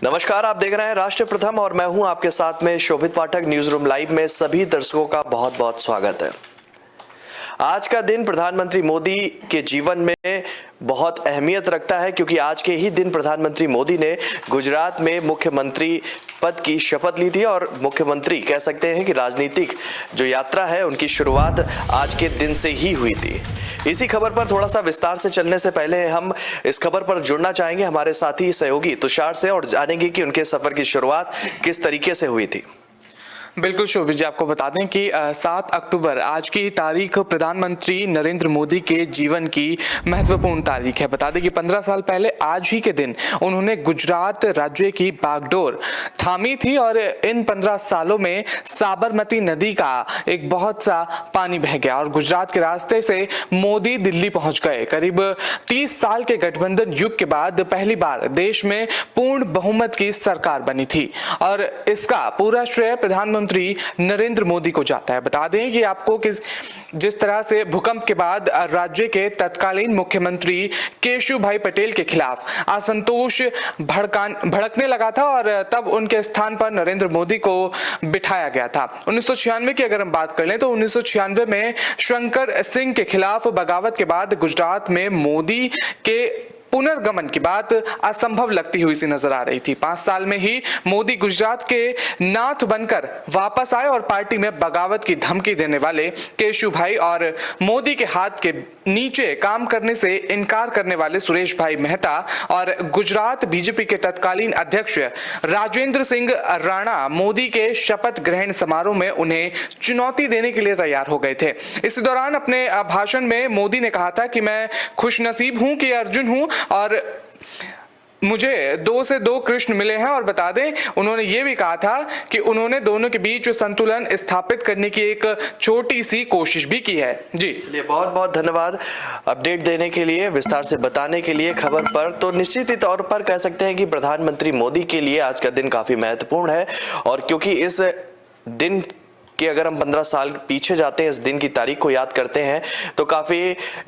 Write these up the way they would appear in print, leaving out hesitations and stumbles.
नमस्कार, आप देख रहे हैं राष्ट्र प्रथम और मैं हूं आपके साथ में शोभित पाठक। न्यूज रूम लाइव में सभी दर्शकों का बहुत बहुत स्वागत है। आज का दिन प्रधानमंत्री मोदी के जीवन में बहुत अहमियत रखता है क्योंकि आज के ही दिन प्रधानमंत्री मोदी ने गुजरात में मुख्यमंत्री पद की शपथ ली थी और मुख्यमंत्री कह सकते हैं कि राजनीतिक जो यात्रा है उनकी शुरुआत आज के दिन से ही हुई थी। इसी खबर पर थोड़ा सा विस्तार से चलने से पहले हम इस खबर पर जुड़ना चाहेंगे हमारे साथी सहयोगी तुषार से और जानेंगे कि उनके सफर की शुरुआत किस तरीके से हुई थी। बिल्कुल शोभित जी, आपको बता दें कि 7 अक्टूबर आज की तारीख प्रधानमंत्री नरेंद्र मोदी के जीवन की महत्वपूर्ण तारीख है। बता दें कि 15 साल पहले आज ही के दिन उन्होंने गुजरात राज्य की बागडोर थामी थी और इन 15 सालों में साबरमती नदी का एक बहुत सा पानी बह गया और गुजरात के रास्ते से मोदी दिल्ली पहुंच गए। करीब 30 साल के गठबंधन युग के बाद पहली बार देश में पूर्ण बहुमत की सरकार बनी थी और इसका पूरा श्रेय प्रधानमंत्री नरेंद्र मोदी को जाता है। बता दें कि आपको जिस तरह से भूकंप के बाद राज्य के तत्कालीन मुख्यमंत्री केशुभाई पटेल के खिलाफ असंतोष भड़कने लगा था और तब उनके स्थान पर नरेंद्र मोदी को बिठाया गया था। 1996 की अगर हम बात कर लें तो 1996 में शंकर सिंह के खिलाफ बगावत के बाद गुजरात में मोदी के पुनर्गमन की बात असंभव लगती हुई सी नजर आ रही थी। 5 साल में ही मोदी गुजरात के नाथ बनकर वापस आए और पार्टी में बगावत की धमकी देने वाले केशुभाई और मोदी के हाथ के नीचे काम करने से इनकार करने वाले सुरेश भाई मेहता और गुजरात बीजेपी के तत्कालीन अध्यक्ष राजेंद्र सिंह राणा मोदी के शपथ ग्रहण समारोह में उन्हें चुनौती देने के लिए तैयार हो गए थे। इस दौरान अपने भाषण में मोदी ने कहा था कि मैं खुशनसीब हूं कि अर्जुन हूं और मुझे 2 से 2 कृष्ण मिले हैं। और बता दें उन्होंने ये भी कहा था कि उन्होंने दोनों के बीच संतुलन स्थापित करने की एक छोटी सी कोशिश भी की है। जी चलिए, बहुत बहुत धन्यवाद अपडेट देने के लिए, विस्तार से बताने के लिए खबर पर। तो निश्चित ही तौर पर कह सकते हैं कि प्रधानमंत्री मोदी के लिए आज का दिन काफी महत्वपूर्ण है और क्योंकि इस दिन कि अगर हम 15 साल पीछे जाते हैं, इस दिन की तारीख को याद करते हैं तो काफी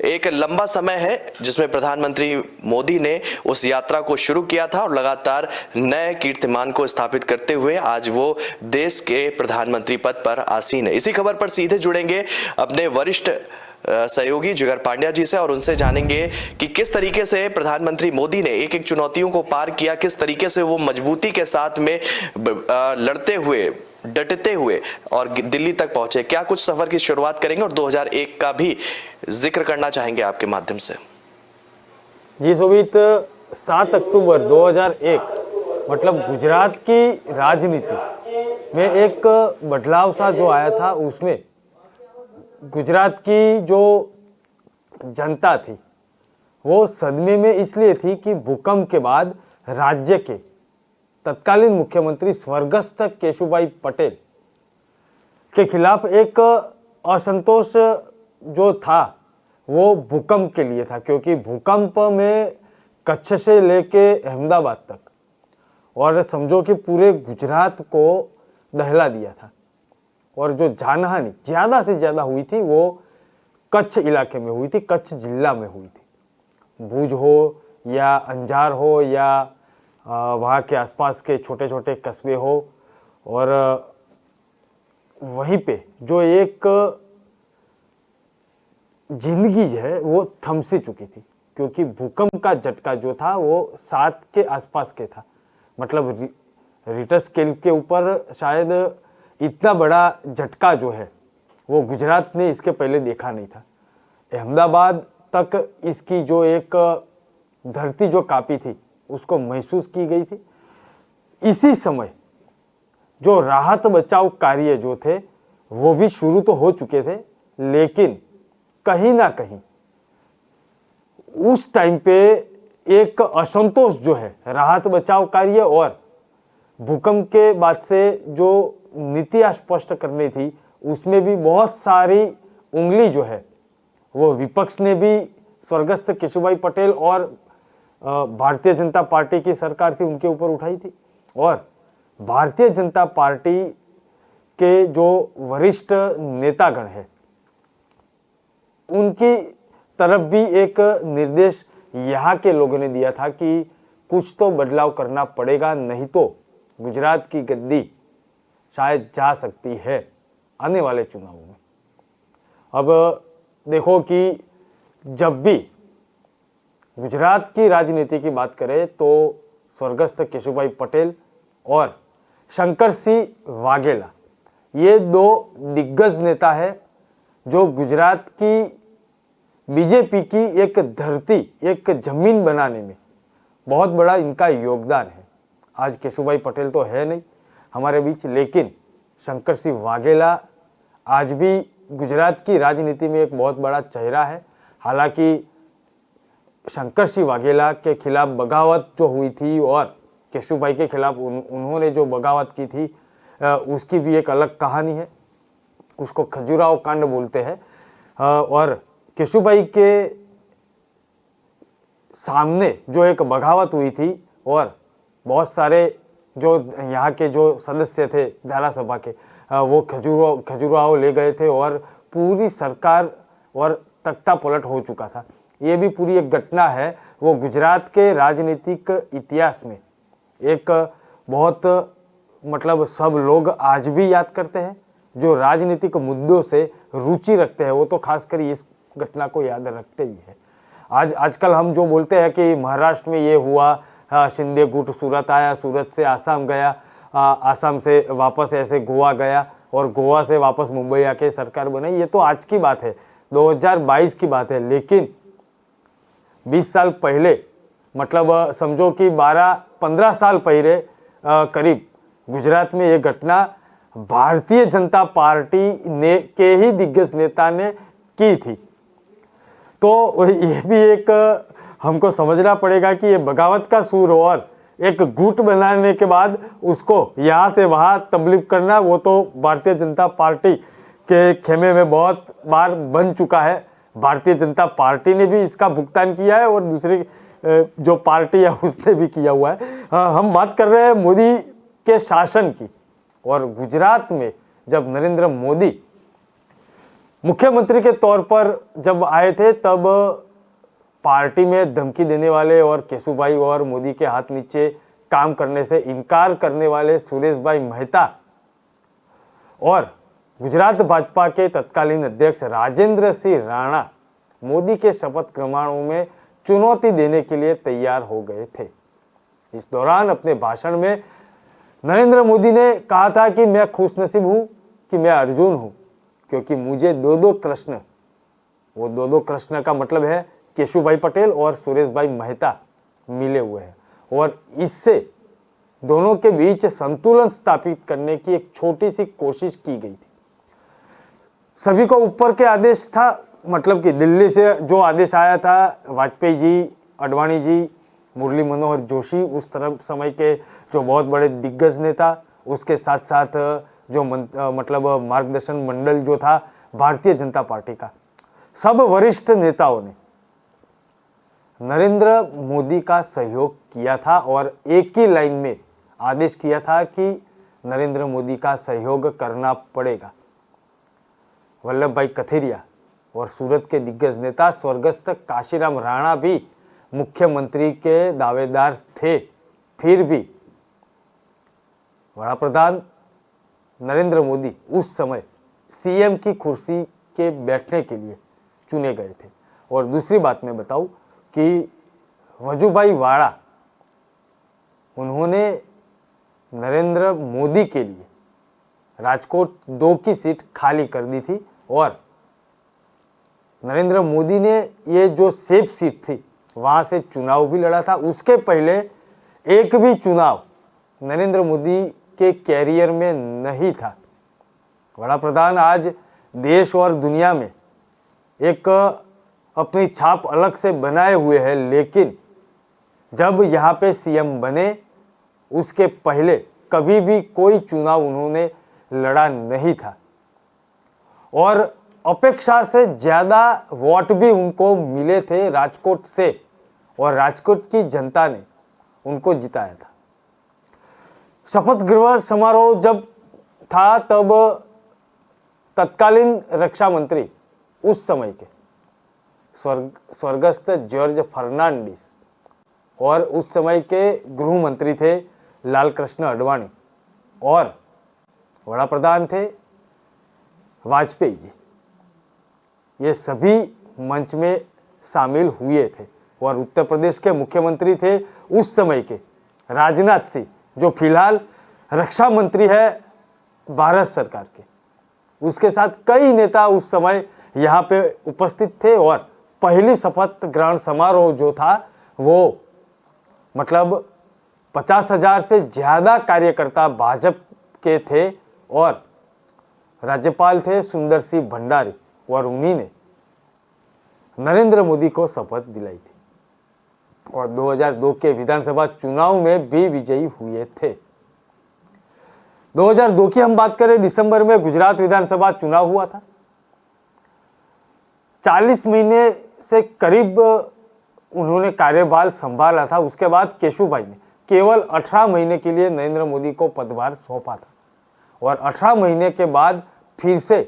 एक लंबा समय है जिसमें प्रधानमंत्री मोदी ने उस यात्रा को शुरू किया था और लगातार नए कीर्तिमान को स्थापित करते हुए आज वो देश के प्रधानमंत्री पद पर आसीन है। इसी खबर पर सीधे जुड़ेंगे अपने वरिष्ठ सहयोगी जिगर पांड्या जी से और उनसे जानेंगे कि किस तरीके से प्रधानमंत्री मोदी ने एक एक चुनौतियों को पार किया, किस तरीके से वो मजबूती के साथ में लड़ते हुए, डटते हुए और दिल्ली तक पहुंचे। क्या कुछ सफर की शुरुआत करेंगे और 2001 का भी जिक्र करना चाहेंगे आपके माध्यम से। जी शोभित, 7 अक्टूबर 2001 मतलब गुजरात की राजनीति में एक बदलाव सा जो आया था, उसमें गुजरात की जो जनता थी वो सदमे में इसलिए थी कि भूकंप के बाद राज्य के तत्कालीन मुख्यमंत्री स्वर्गस्थ केशुभाई पटेल के खिलाफ एक असंतोष जो था वो भूकंप के लिए था, क्योंकि भूकंप में कच्छ से लेके अहमदाबाद तक और समझो कि पूरे गुजरात को दहला दिया था और जो जानहानि ज़्यादा से ज़्यादा हुई थी वो कच्छ इलाके में हुई थी, कच्छ जिला में हुई थी। भुज हो या अंजार हो या वहाँ के आसपास के छोटे छोटे कस्बे हो, और वहीं पे जो एक जिंदगी है वो थम सी चुकी थी, क्योंकि भूकंप का झटका जो था वो 7 के आसपास के था। मतलब रिक्टर स्केल के ऊपर शायद इतना बड़ा झटका जो है वो गुजरात ने इसके पहले देखा नहीं था। अहमदाबाद तक इसकी जो एक धरती जो कांपी थी उसको महसूस की गई थी। इसी समय जो राहत बचाव कार्य जो थे वो भी शुरू तो हो चुके थे, लेकिन कहीं ना कहीं उस टाइम पे एक असंतोष जो है राहत बचाव कार्य और भूकंप के बाद से जो नीति स्पष्ट करनी थी उसमें भी बहुत सारी उंगली जो है वो विपक्ष ने भी स्वर्गस्थ केशुभाई पटेल और भारतीय जनता पार्टी की सरकार थी उनके ऊपर उठाई थी, और भारतीय जनता पार्टी के जो वरिष्ठ नेतागण है उनकी तरफ भी एक निर्देश यहाँ के लोगों ने दिया था कि कुछ तो बदलाव करना पड़ेगा, नहीं तो गुजरात की गद्दी शायद जा सकती है आने वाले चुनावों में। अब देखो कि जब भी गुजरात की राजनीति की बात करें तो स्वर्गस्थ केशुभाई पटेल और शंकर सिंह वाघेला ये दो दिग्गज नेता है जो गुजरात की बीजेपी की एक धरती, एक जमीन बनाने में बहुत बड़ा इनका योगदान है। आज केशुभाई पटेल तो है नहीं हमारे बीच, लेकिन शंकर सिंह वाघेला आज भी गुजरात की राजनीति में एक बहुत बड़ा चेहरा है। हालांकि शंकर सिंह वाघेला के खिलाफ बगावत जो हुई थी और केशुभाई के खिलाफ उन्होंने जो बगावत की थी उसकी भी एक अलग कहानी है, उसको खजुराहो कांड बोलते हैं। और केशुभाई के सामने जो एक बगावत हुई थी और बहुत सारे जो यहाँ के जो सदस्य थे धारा सभा के वो खजुराहो ले गए थे और पूरी सरकार और तख्ता पलट हो चुका था। ये भी पूरी एक घटना है, वो गुजरात के राजनीतिक इतिहास में एक बहुत मतलब सब लोग आज भी याद करते हैं। जो राजनीतिक मुद्दों से रुचि रखते हैं वो तो खासकर इस घटना को याद रखते ही है। आजकल हम जो बोलते हैं कि महाराष्ट्र में ये हुआ, शिंदे गुट सूरत आया, सूरत से आसाम गया, आसाम से वापस ऐसे गोवा गया और गोवा से वापस मुंबई आके सरकार बनाई, ये तो आज की बात है, 2022 की बात है। लेकिन 20 साल पहले मतलब समझो कि 12-15 साल पहले करीब गुजरात में ये घटना भारतीय जनता पार्टी ने के ही दिग्गज नेता ने की थी। तो ये भी एक हमको समझना पड़ेगा कि ये बगावत का सूर और एक गुट बनाने के बाद उसको यहाँ से वहाँ तब्लीग करना, वो तो भारतीय जनता पार्टी के खेमे में बहुत बार बन चुका है। भारतीय जनता पार्टी ने भी इसका भुगतान किया है और दूसरी जो पार्टी है उसने भी किया हुआ है। हम बात कर रहे हैं मोदी के शासन की, और गुजरात में जब नरेंद्र मोदी मुख्यमंत्री के तौर पर जब आए थे तब पार्टी में धमकी देने वाले और केशुभाई और मोदी के हाथ नीचे काम करने से इनकार करने वाले सुरेश भाई मेहता और गुजरात भाजपा के तत्कालीन अध्यक्ष राजेंद्र सिंह राणा मोदी के शपथ ग्रहणों में चुनौती देने के लिए तैयार हो गए थे। इस दौरान अपने भाषण में नरेंद्र मोदी ने कहा था कि मैं खुशनसीब हूं कि मैं अर्जुन हूं, क्योंकि मुझे दो कृष्ण, वो दो कृष्ण का मतलब है केशुभाई पटेल और सुरेश भाई मेहता मिले हुए हैं, और इससे दोनों के बीच संतुलन स्थापित करने की एक छोटी सी कोशिश की गई थी। सभी को ऊपर के आदेश था, मतलब कि दिल्ली से जो आदेश आया था, वाजपेयी जी, अडवाणी जी, मुरली मनोहर जोशी, उस तरफ समय के जो बहुत बड़े दिग्गज नेता, उसके साथ साथ जो मतलब मार्गदर्शन मंडल जो था भारतीय जनता पार्टी का, सब वरिष्ठ नेताओं ने नरेंद्र मोदी का सहयोग किया था और एक ही लाइन में आदेश किया था कि नरेंद्र मोदी का सहयोग करना पड़ेगा। वल्लभ भाई कथेरिया और सूरत के दिग्गज नेता स्वर्गस्थ काशीराम राणा भी मुख्यमंत्री के दावेदार थे। फिर भी वडाप्रधान नरेंद्र मोदी उस समय सीएम की कुर्सी के बैठने के लिए चुने गए थे। और दूसरी बात मैं बताऊं कि वजुभाई वाड़ा, उन्होंने नरेंद्र मोदी के लिए राजकोट 2 की सीट खाली कर दी थी और नरेंद्र मोदी ने ये जो सेफ सीट थी वहां से चुनाव भी लड़ा था। उसके पहले एक भी चुनाव नरेंद्र मोदी के कैरियर में नहीं था। वडाप्रधान आज देश और दुनिया में एक अपनी छाप अलग से बनाए हुए हैं, लेकिन जब यहाँ पे सीएम बने उसके पहले कभी भी कोई चुनाव उन्होंने लड़ा नहीं था और अपेक्षा से ज्यादा वोट भी उनको मिले थे राजकोट से, और राजकोट की जनता ने उनको जिताया था। शपथ ग्रहण समारोह जब था तब तत्कालीन रक्षा मंत्री उस समय के स्वर्गस्थ जॉर्ज फर्नांडिस और उस समय के गृह मंत्री थे लाल कृष्ण आडवाणी और वड़ा प्रधान थे वाजपेयी जी। ये सभी मंच में शामिल हुए थे। और उत्तर प्रदेश के मुख्यमंत्री थे उस समय के राजनाथ सिंह, जो फिलहाल रक्षा मंत्री है भारत सरकार के। उसके साथ कई नेता उस समय यहाँ पे उपस्थित थे और पहली शपथ ग्रहण समारोह जो था वो मतलब 50,000 से ज्यादा कार्यकर्ता भाजपा के थे और राज्यपाल थे सुंदर सिंह भंडारी और उन्हीं ने नरेंद्र मोदी को शपथ दिलाई थी और 2002 के विधानसभा चुनाव में भी विजयी हुए थे। 2002 की हम बात करें, दिसंबर में गुजरात विधानसभा चुनाव हुआ था। 40 महीने से करीब उन्होंने कार्यभार संभाला था। उसके बाद केशुभाई ने केवल 18 महीने के लिए नरेंद्र मोदी को पदभार सौंपा था और 18 महीने के बाद फिर से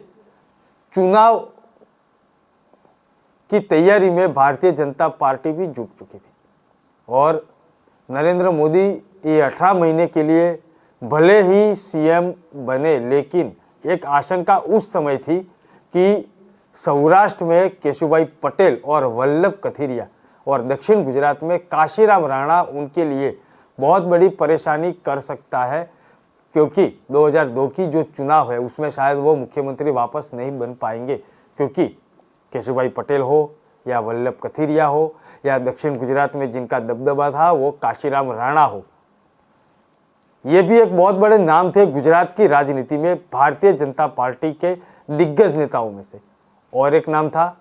चुनाव की तैयारी में भारतीय जनता पार्टी भी जुट चुकी थी और नरेंद्र मोदी ये 18 महीने के लिए भले ही सीएम बने, लेकिन एक आशंका उस समय थी कि सौराष्ट्र में केशुभाई पटेल और वल्लभ कथीरिया और दक्षिण गुजरात में काशीराम राणा उनके लिए बहुत बड़ी परेशानी कर सकता है, क्योंकि 2002 की जो चुनाव है उसमें शायद वो मुख्यमंत्री वापस नहीं बन पाएंगे, क्योंकि केशुभाई पटेल हो या वल्लभ कथीरिया हो या दक्षिण गुजरात में जिनका दबदबा था वो काशीराम राणा हो, ये भी एक बहुत बड़े नाम थे गुजरात की राजनीति में भारतीय जनता पार्टी के दिग्गज नेताओं में से। और एक नाम था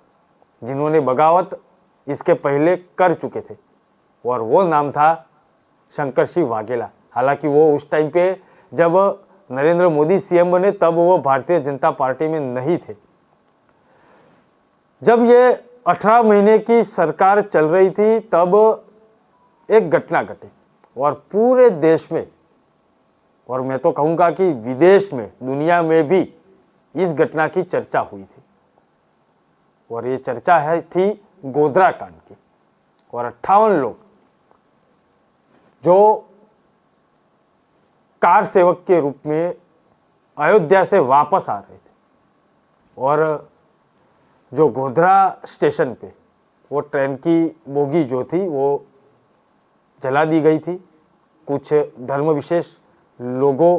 जिन्होंने बगावत इसके पहले कर चुके थे और वो नाम था शंकर सिंह वाघेला। हालांकि वो उस टाइम पे जब नरेंद्र मोदी सीएम बने तब वो भारतीय जनता पार्टी में नहीं थे। जब ये 18 महीने की सरकार चल रही थी तब एक घटना घटी और पूरे देश में, और मैं तो कहूंगा कि विदेश में, दुनिया में भी इस घटना की चर्चा हुई थी और ये चर्चा थी गोधरा कांड की। और 58 लोग जो कार सेवक के रूप में अयोध्या से वापस आ रहे थे और जो गोधरा स्टेशन पे वो ट्रेन की बोगी जो थी वो जला दी गई थी। कुछ धर्म विशेष लोगों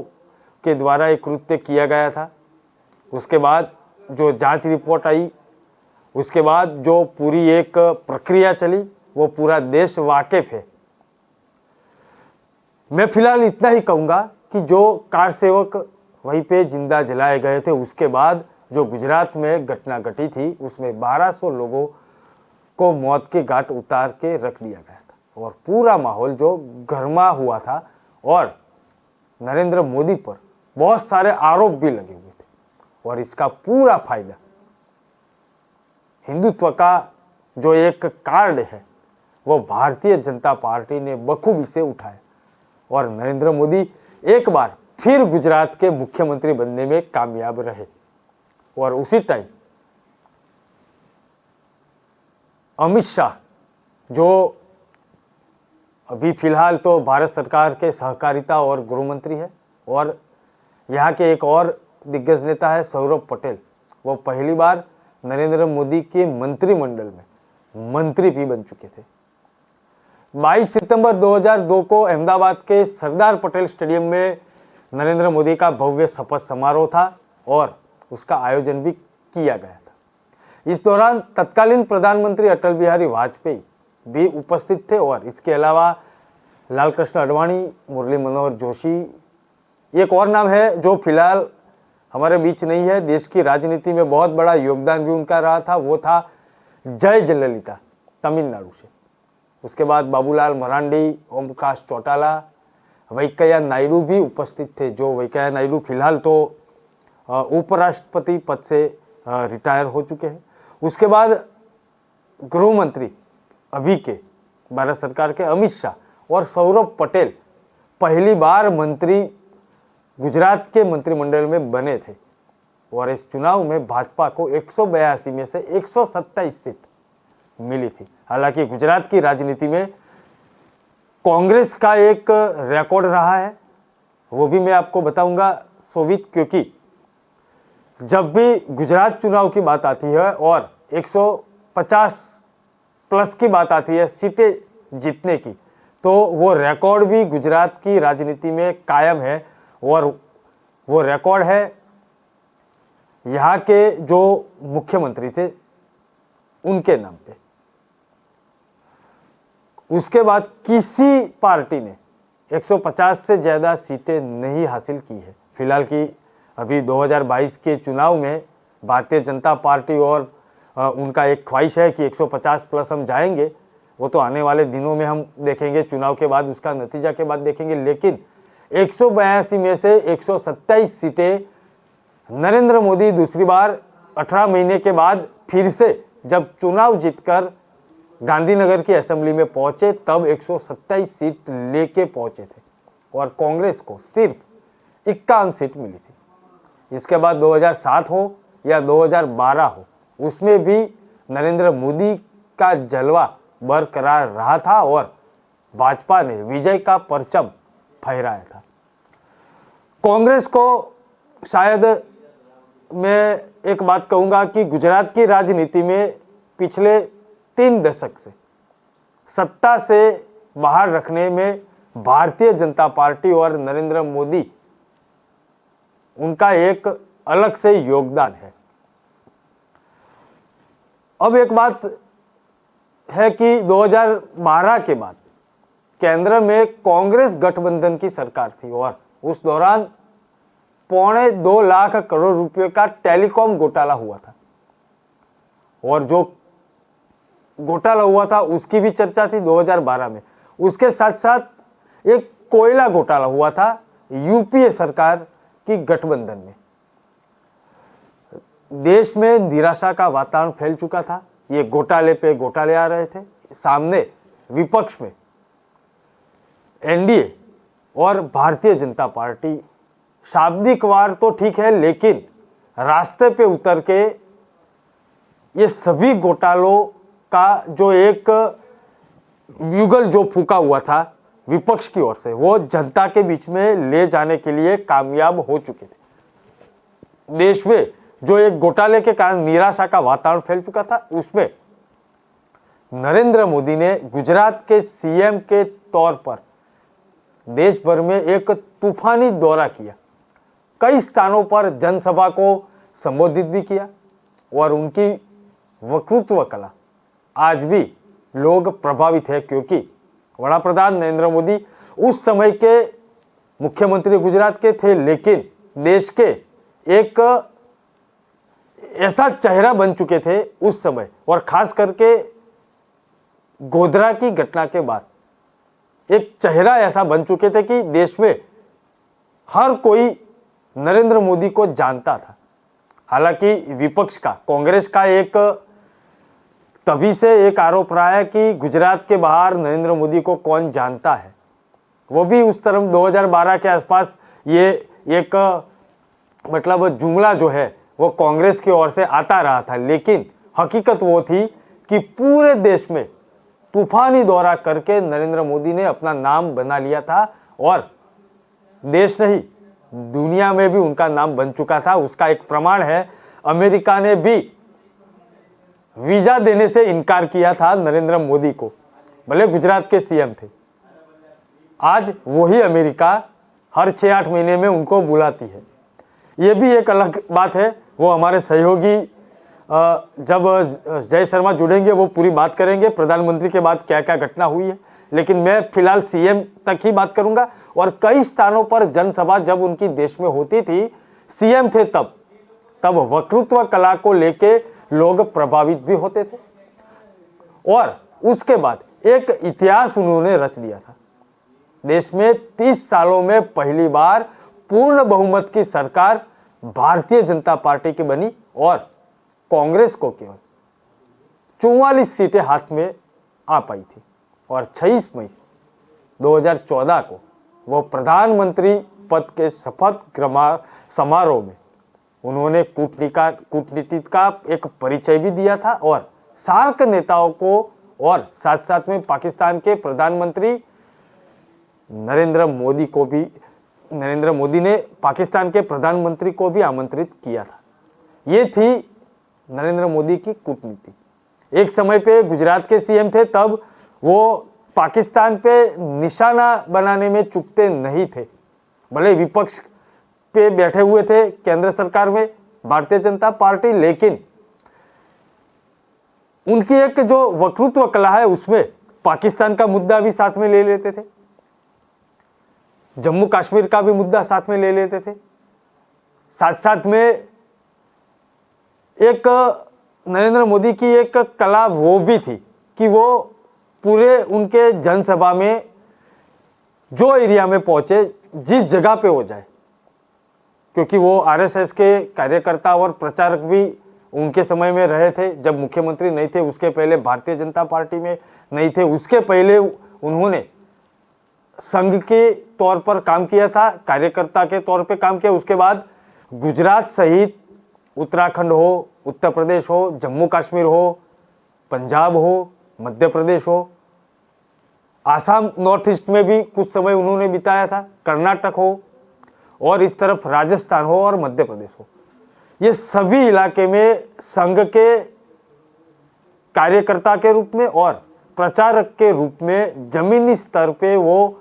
के द्वारा एक कृत्य किया गया था। उसके बाद जो जांच रिपोर्ट आई, उसके बाद जो पूरी एक प्रक्रिया चली, वो पूरा देश वाकिफ है। मैं फिलहाल इतना ही कहूँगा कि जो कार सेवक वहीं पे जिंदा जलाए गए थे, उसके बाद जो गुजरात में घटना घटी थी उसमें 1200 लोगों को मौत के घाट उतार के रख दिया गया था और पूरा माहौल जो गर्मा हुआ था और नरेंद्र मोदी पर बहुत सारे आरोप भी लगे हुए थे और इसका पूरा फायदा हिंदुत्व का जो एक कार्ड है वो भारतीय जनता पार्टी ने बखूबी से उठाया और नरेंद्र मोदी एक बार फिर गुजरात के मुख्यमंत्री बनने में कामयाब रहे। और उसी टाइम अमित शाह, जो अभी फिलहाल तो भारत सरकार के सहकारिता और गृह मंत्री है, और यहाँ के एक और दिग्गज नेता है सौरभ पटेल, वो पहली बार नरेंद्र मोदी के मंत्रिमंडल में मंत्री भी बन चुके थे। 22 सितंबर 2002 को अहमदाबाद के सरदार पटेल स्टेडियम में नरेंद्र मोदी का भव्य शपथ समारोह था और उसका आयोजन भी किया गया था। इस दौरान तत्कालीन प्रधानमंत्री अटल बिहारी वाजपेयी भी उपस्थित थे और इसके अलावा लाल कृष्ण आडवाणी, मुरली मनोहर जोशी, एक और नाम है जो फिलहाल हमारे बीच नहीं है, देश की राजनीति में बहुत बड़ा योगदान भी उनका रहा था, वो था जय जयललिता, तमिलनाडु से। उसके बाद बाबूलाल मरांडी, ओम प्रकाश चौटाला, वेंकैया नायडू भी उपस्थित थे, जो वेंकैया नायडू फिलहाल तो उपराष्ट्रपति पद से रिटायर हो चुके हैं। उसके बाद गृह मंत्री अभी के भारत सरकार के अमित शाह और सौरभ पटेल पहली बार मंत्री गुजरात के मंत्रिमंडल में बने थे और इस चुनाव में भाजपा को 182 में से 127 सीट मिली थी। हालांकि गुजरात की राजनीति में कांग्रेस का एक रिकॉर्ड रहा है, वो भी मैं आपको बताऊंगा शोभित, क्योंकि जब भी गुजरात चुनाव की बात आती है और 150 प्लस की बात आती है सीटें जीतने की, तो वो रिकॉर्ड भी गुजरात की राजनीति में कायम है। और वो रिकॉर्ड है यहाँ के जो मुख्यमंत्री थे उनके नाम पे। उसके बाद किसी पार्टी ने 150 से ज़्यादा सीटें नहीं हासिल की है। फिलहाल की अभी 2022 के चुनाव में भारतीय जनता पार्टी और उनका एक ख्वाहिश है कि 150 प्लस हम जाएंगे। वो तो आने वाले दिनों में हम देखेंगे, चुनाव के बाद उसका नतीजा के बाद देखेंगे। लेकिन 182 में से 127 सीटें नरेंद्र मोदी दूसरी बार 18 महीने के बाद फिर से जब चुनाव जीतकर गांधीनगर की असेंबली में पहुंचे तब 127 सीट लेके पहुंचे थे और कांग्रेस को सिर्फ 51 सीट मिली थी। इसके बाद 2007 हो या 2012 हो, उसमें भी नरेंद्र मोदी का जलवा बरकरार रहा था और भाजपा ने विजय का परचम फहराया था। कांग्रेस को शायद मैं एक बात कहूंगा कि गुजरात की राजनीति में पिछले 3 दशक से सत्ता से बाहर रखने में भारतीय जनता पार्टी और नरेंद्र मोदी उनका एक अलग से योगदान है। अब एक बात है कि 2012 के बाद केंद्र में कांग्रेस गठबंधन की सरकार थी और उस दौरान 2.25 लाख करोड़ रुपए का टेलीकॉम घोटाला हुआ था और जो घोटाला हुआ था उसकी भी चर्चा थी 2012 में। उसके साथ साथ एक कोयला घोटाला हुआ था यूपीए सरकार की गठबंधन में। देश में निराशा का वातावरण फैल चुका था। ये घोटाले पे घोटाले आ रहे थे। सामने विपक्ष में एनडीए और भारतीय जनता पार्टी शाब्दिक वार तो ठीक है, लेकिन रास्ते पे उतर के ये सभी घोटालों का जो एक युगल जो फूका हुआ था विपक्ष की ओर से, वो जनता के बीच में ले जाने के लिए कामयाब हो चुके थे। देश में जो एक घोटाले के कारण निराशा का वातावरण फैल चुका था, उसमें नरेंद्र मोदी ने गुजरात के सीएम के तौर पर देश भर में एक तूफानी दौरा किया। कई स्थानों पर जनसभा को संबोधित भी किया और उनकी वक्तृत्व कला आज भी लोग प्रभावित है, क्योंकि वड़ा प्रधान नरेंद्र मोदी उस समय के मुख्यमंत्री गुजरात के थे, लेकिन देश के एक ऐसा चेहरा बन चुके थे उस समय। और खास करके गोधरा की घटना के बाद एक चेहरा ऐसा बन चुके थे कि देश में हर कोई नरेंद्र मोदी को जानता था। हालांकि विपक्ष का, कांग्रेस का एक तभी से एक आरोप रहा है कि गुजरात के बाहर नरेंद्र मोदी को कौन जानता है। वो भी उस तरफ 2012 के आसपास ये एक मतलब जुमला जो है वो कांग्रेस की ओर से आता रहा था, लेकिन हकीकत वो थी कि पूरे देश में तूफानी दौरा करके नरेंद्र मोदी ने अपना नाम बना लिया था और देश नहीं दुनिया में भी उनका नाम बन चुका था। उसका एक प्रमाण है, अमेरिका ने भी वीजा देने से इनकार किया था नरेंद्र मोदी को, भले गुजरात के सीएम थे। आज वही अमेरिका हर 6-8 महीने में उनको बुलाती है। ये भी एक अलग बात है। वो हमारे सहयोगी जब जय शर्मा जुड़ेंगे वो पूरी बात करेंगे प्रधानमंत्री के बाद क्या क्या घटना हुई है, लेकिन मैं फिलहाल सीएम तक ही बात करूंगा। और कई स्थानों पर जनसभा जब उनकी देश में होती थी, सीएम थे तब वक्तृत्व कला को लेके लोग प्रभावित भी होते थे। और उसके बाद एक इतिहास उन्होंने रच दिया था। देश में 30 सालों में पहली बार पूर्ण बहुमत की सरकार भारतीय जनता पार्टी की बनी और कांग्रेस को केवल 44 सीटें हाथ में आ पाई थी। और 26 मई 2014 को वो प्रधानमंत्री पद के शपथ समारोह में उन्होंने कूटनीति का एक परिचय भी दिया था और सार्क नेताओं को और साथ साथ में पाकिस्तान के प्रधानमंत्री नरेंद्र मोदी ने पाकिस्तान के प्रधानमंत्री को भी आमंत्रित किया था। ये थी नरेंद्र मोदी की कूटनीति। एक समय पे गुजरात के सीएम थे, तब वो पाकिस्तान पे निशाना बनाने में चूकते नहीं थे। भले विपक्ष पे बैठे हुए थे केंद्र सरकार में भारतीय जनता पार्टी, लेकिन उनकी एक जो वक्तृत्व कला है उसमें पाकिस्तान का मुद्दा भी साथ में ले लेते थे, जम्मू कश्मीर का भी मुद्दा साथ में ले लेते थे। साथ साथ में एक नरेंद्र मोदी की एक कला वो भी थी कि वो पूरे उनके जनसभा में जो एरिया में पहुंचे, जिस जगह पे हो जाए, क्योंकि वो आरएसएस के कार्यकर्ता और प्रचारक भी उनके समय में रहे थे। जब मुख्यमंत्री नहीं थे, उसके पहले भारतीय जनता पार्टी में नहीं थे, उसके पहले उन्होंने संघ के तौर पर काम किया था, कार्यकर्ता के तौर पे काम किया। उसके बाद गुजरात सहित उत्तराखंड हो, उत्तर प्रदेश हो, जम्मू कश्मीर हो, पंजाब हो, मध्य प्रदेश हो, आसाम नॉर्थ ईस्ट में भी कुछ समय उन्होंने बिताया था, कर्नाटक हो, और इस तरफ राजस्थान हो और मध्य प्रदेश हो। ये सभी इलाके में संघ के कार्यकर्ता के रूप में और प्रचारक के रूप में जमीनी स्तर पे वो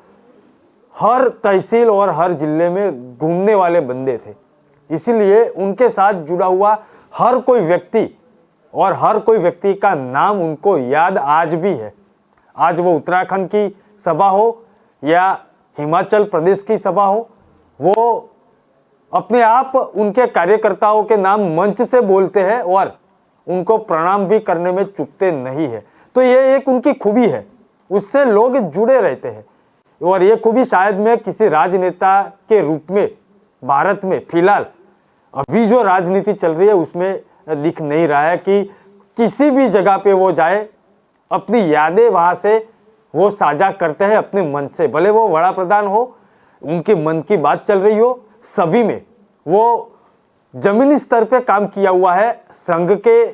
हर तहसील और हर जिले में घूमने वाले बंदे थे। इसीलिए उनके साथ जुड़ा हुआ हर कोई व्यक्ति और हर कोई व्यक्ति का नाम उनको याद आज भी है। आज वो उत्तराखंड की सभा हो या हिमाचल प्रदेश की सभा हो, वो अपने आप उनके कार्यकर्ताओं के नाम मंच से बोलते हैं और उनको प्रणाम भी करने में चूकते नहीं है। तो ये एक उनकी खूबी है, उससे लोग जुड़े रहते हैं। और ये खूबी शायद मैं किसी राजनेता के रूप में भारत में फिलहाल अभी जो राजनीति चल रही है उसमें दिख नहीं रहा है कि किसी भी जगह पे वो जाए, अपनी यादें वहां से वो साझा करते हैं अपने मन से। भले वो बड़ा प्रधान हो, उनके मन की बात चल रही हो, सभी में वो जमीनी स्तर पे काम किया हुआ है। संघ के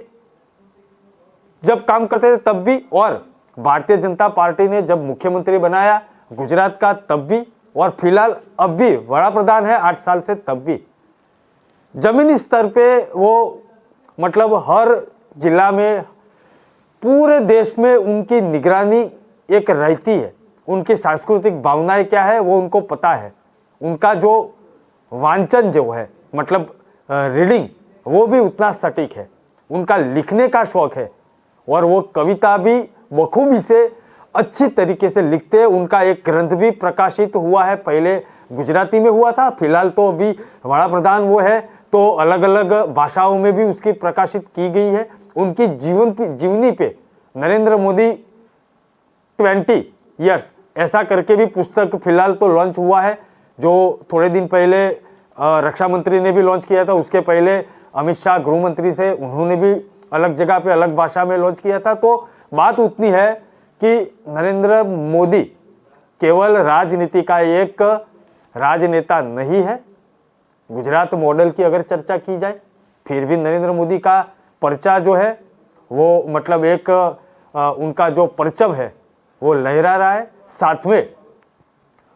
जब काम करते थे तब भी, और भारतीय जनता पार्टी ने जब मुख्यमंत्री बनाया गुजरात का तब भी, और फिलहाल अब भी बड़ा प्रधान है 8 साल से, तब भी जमीनी स्तर पे वो मतलब हर जिला में, पूरे देश में उनकी निगरानी एक रहती है। उनकी सांस्कृतिक भावनाएं क्या है वो उनको पता है। उनका जो वांचन जो है, मतलब रीडिंग, वो भी उतना सटीक है। उनका लिखने का शौक है और वो कविता भी बखूबी से अच्छी तरीके से लिखते हैं। उनका एक ग्रंथ भी प्रकाशित हुआ है, पहले गुजराती में हुआ था, फिलहाल तो अभी बड़ा प्रधान वो है तो अलग अलग भाषाओं में भी उसकी प्रकाशित की गई है। उनकी जीवनी पे नरेंद्र मोदी 20 ईयर्स ऐसा करके भी पुस्तक फिलहाल तो लॉन्च हुआ है, जो थोड़े दिन पहले रक्षा मंत्री ने भी लॉन्च किया था। उसके पहले अमित शाह गृह मंत्री से, उन्होंने भी अलग जगह पे अलग भाषा में लॉन्च किया था। तो बात उतनी है कि नरेंद्र मोदी केवल राजनीति का एक राजनेता नहीं है। गुजरात मॉडल की अगर चर्चा की जाए, फिर भी नरेंद्र मोदी का पर्चा जो है वो मतलब एक उनका जो परचम है वो लहरा रहा है। साथ में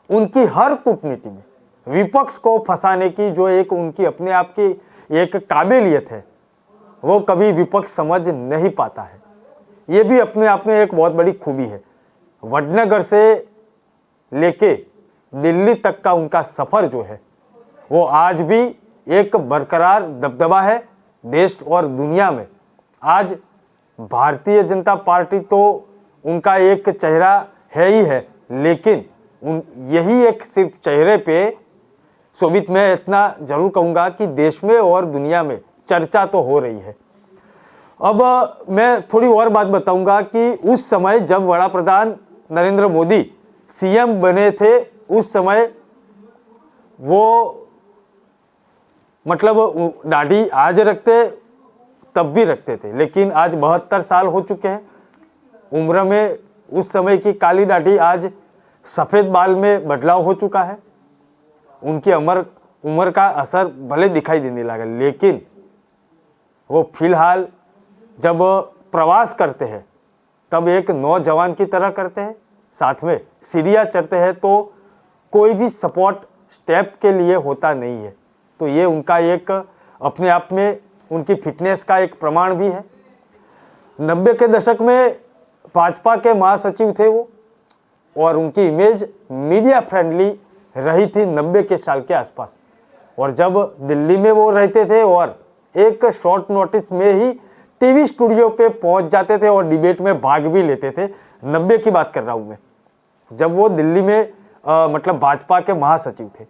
उनकी हर कूटनीति में विपक्ष को फंसाने की जो एक उनकी अपने आप की एक काबिलियत है, वो कभी विपक्ष समझ नहीं पाता है। ये भी अपने आप में एक बहुत बड़ी खूबी है। वडनगर से लेके दिल्ली तक का उनका सफर जो है वो आज भी एक बरकरार दबदबा है देश और दुनिया में। आज भारतीय जनता पार्टी तो उनका एक चेहरा है ही है, लेकिन यही एक सिर्फ चेहरे पे शोभित, मैं इतना जरूर कहूँगा कि देश में और दुनिया में चर्चा तो हो रही है। अब मैं थोड़ी और बात बताऊंगा कि उस समय जब बड़ा प्रधान नरेंद्र मोदी सीएम बने थे, उस समय वो मतलब दाढ़ी आज रखते तब भी रखते थे, लेकिन आज 72 साल हो चुके हैं उम्र में। उस समय की काली दाढ़ी आज सफ़ेद बाल में बदलाव हो चुका है। उनकी उम्र का असर भले दिखाई देने लगा, लेकिन वो फिलहाल जब प्रवास करते हैं तब एक नौजवान की तरह करते हैं। साथ में सीढ़ियाँ चढ़ते हैं तो कोई भी सपोर्ट स्टेप के लिए होता नहीं है। तो ये उनका एक अपने आप में उनकी फिटनेस का एक प्रमाण भी है। 90 के दशक में भाजपा के महासचिव थे वो, और उनकी इमेज मीडिया फ्रेंडली रही थी 90 के साल के आसपास। और जब दिल्ली में वो रहते थे और एक शॉर्ट नोटिस में ही टीवी स्टूडियो पे पहुंच जाते थे और डिबेट में भाग भी लेते थे। 90 की बात कर रहा हूं मैं, जब वो दिल्ली में मतलब भाजपा के महासचिव थे,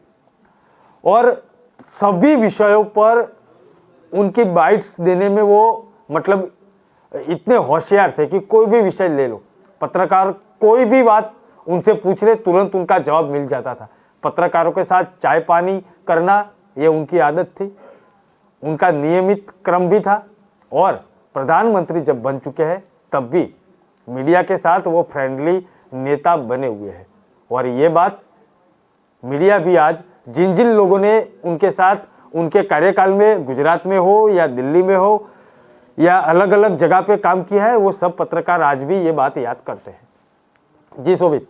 और सभी विषयों पर उनकी बाइट्स देने में वो मतलब इतने होशियार थे कि कोई भी विषय ले लो, पत्रकार कोई भी बात उनसे पूछ ले, तुरंत उनका जवाब मिल जाता था। पत्रकारों के साथ चाय पानी करना ये उनकी आदत थी, उनका नियमित क्रम भी था। और प्रधानमंत्री जब बन चुके हैं तब भी मीडिया के साथ वो फ्रेंडली नेता बने हुए हैं। और ये बात मीडिया भी आज जिन जिन लोगों ने उनके साथ उनके कार्यकाल में गुजरात में हो या दिल्ली में हो या अलग अलग जगह पे काम किया है, वो सब पत्रकार आज भी ये बात याद करते हैं। जी शोभित।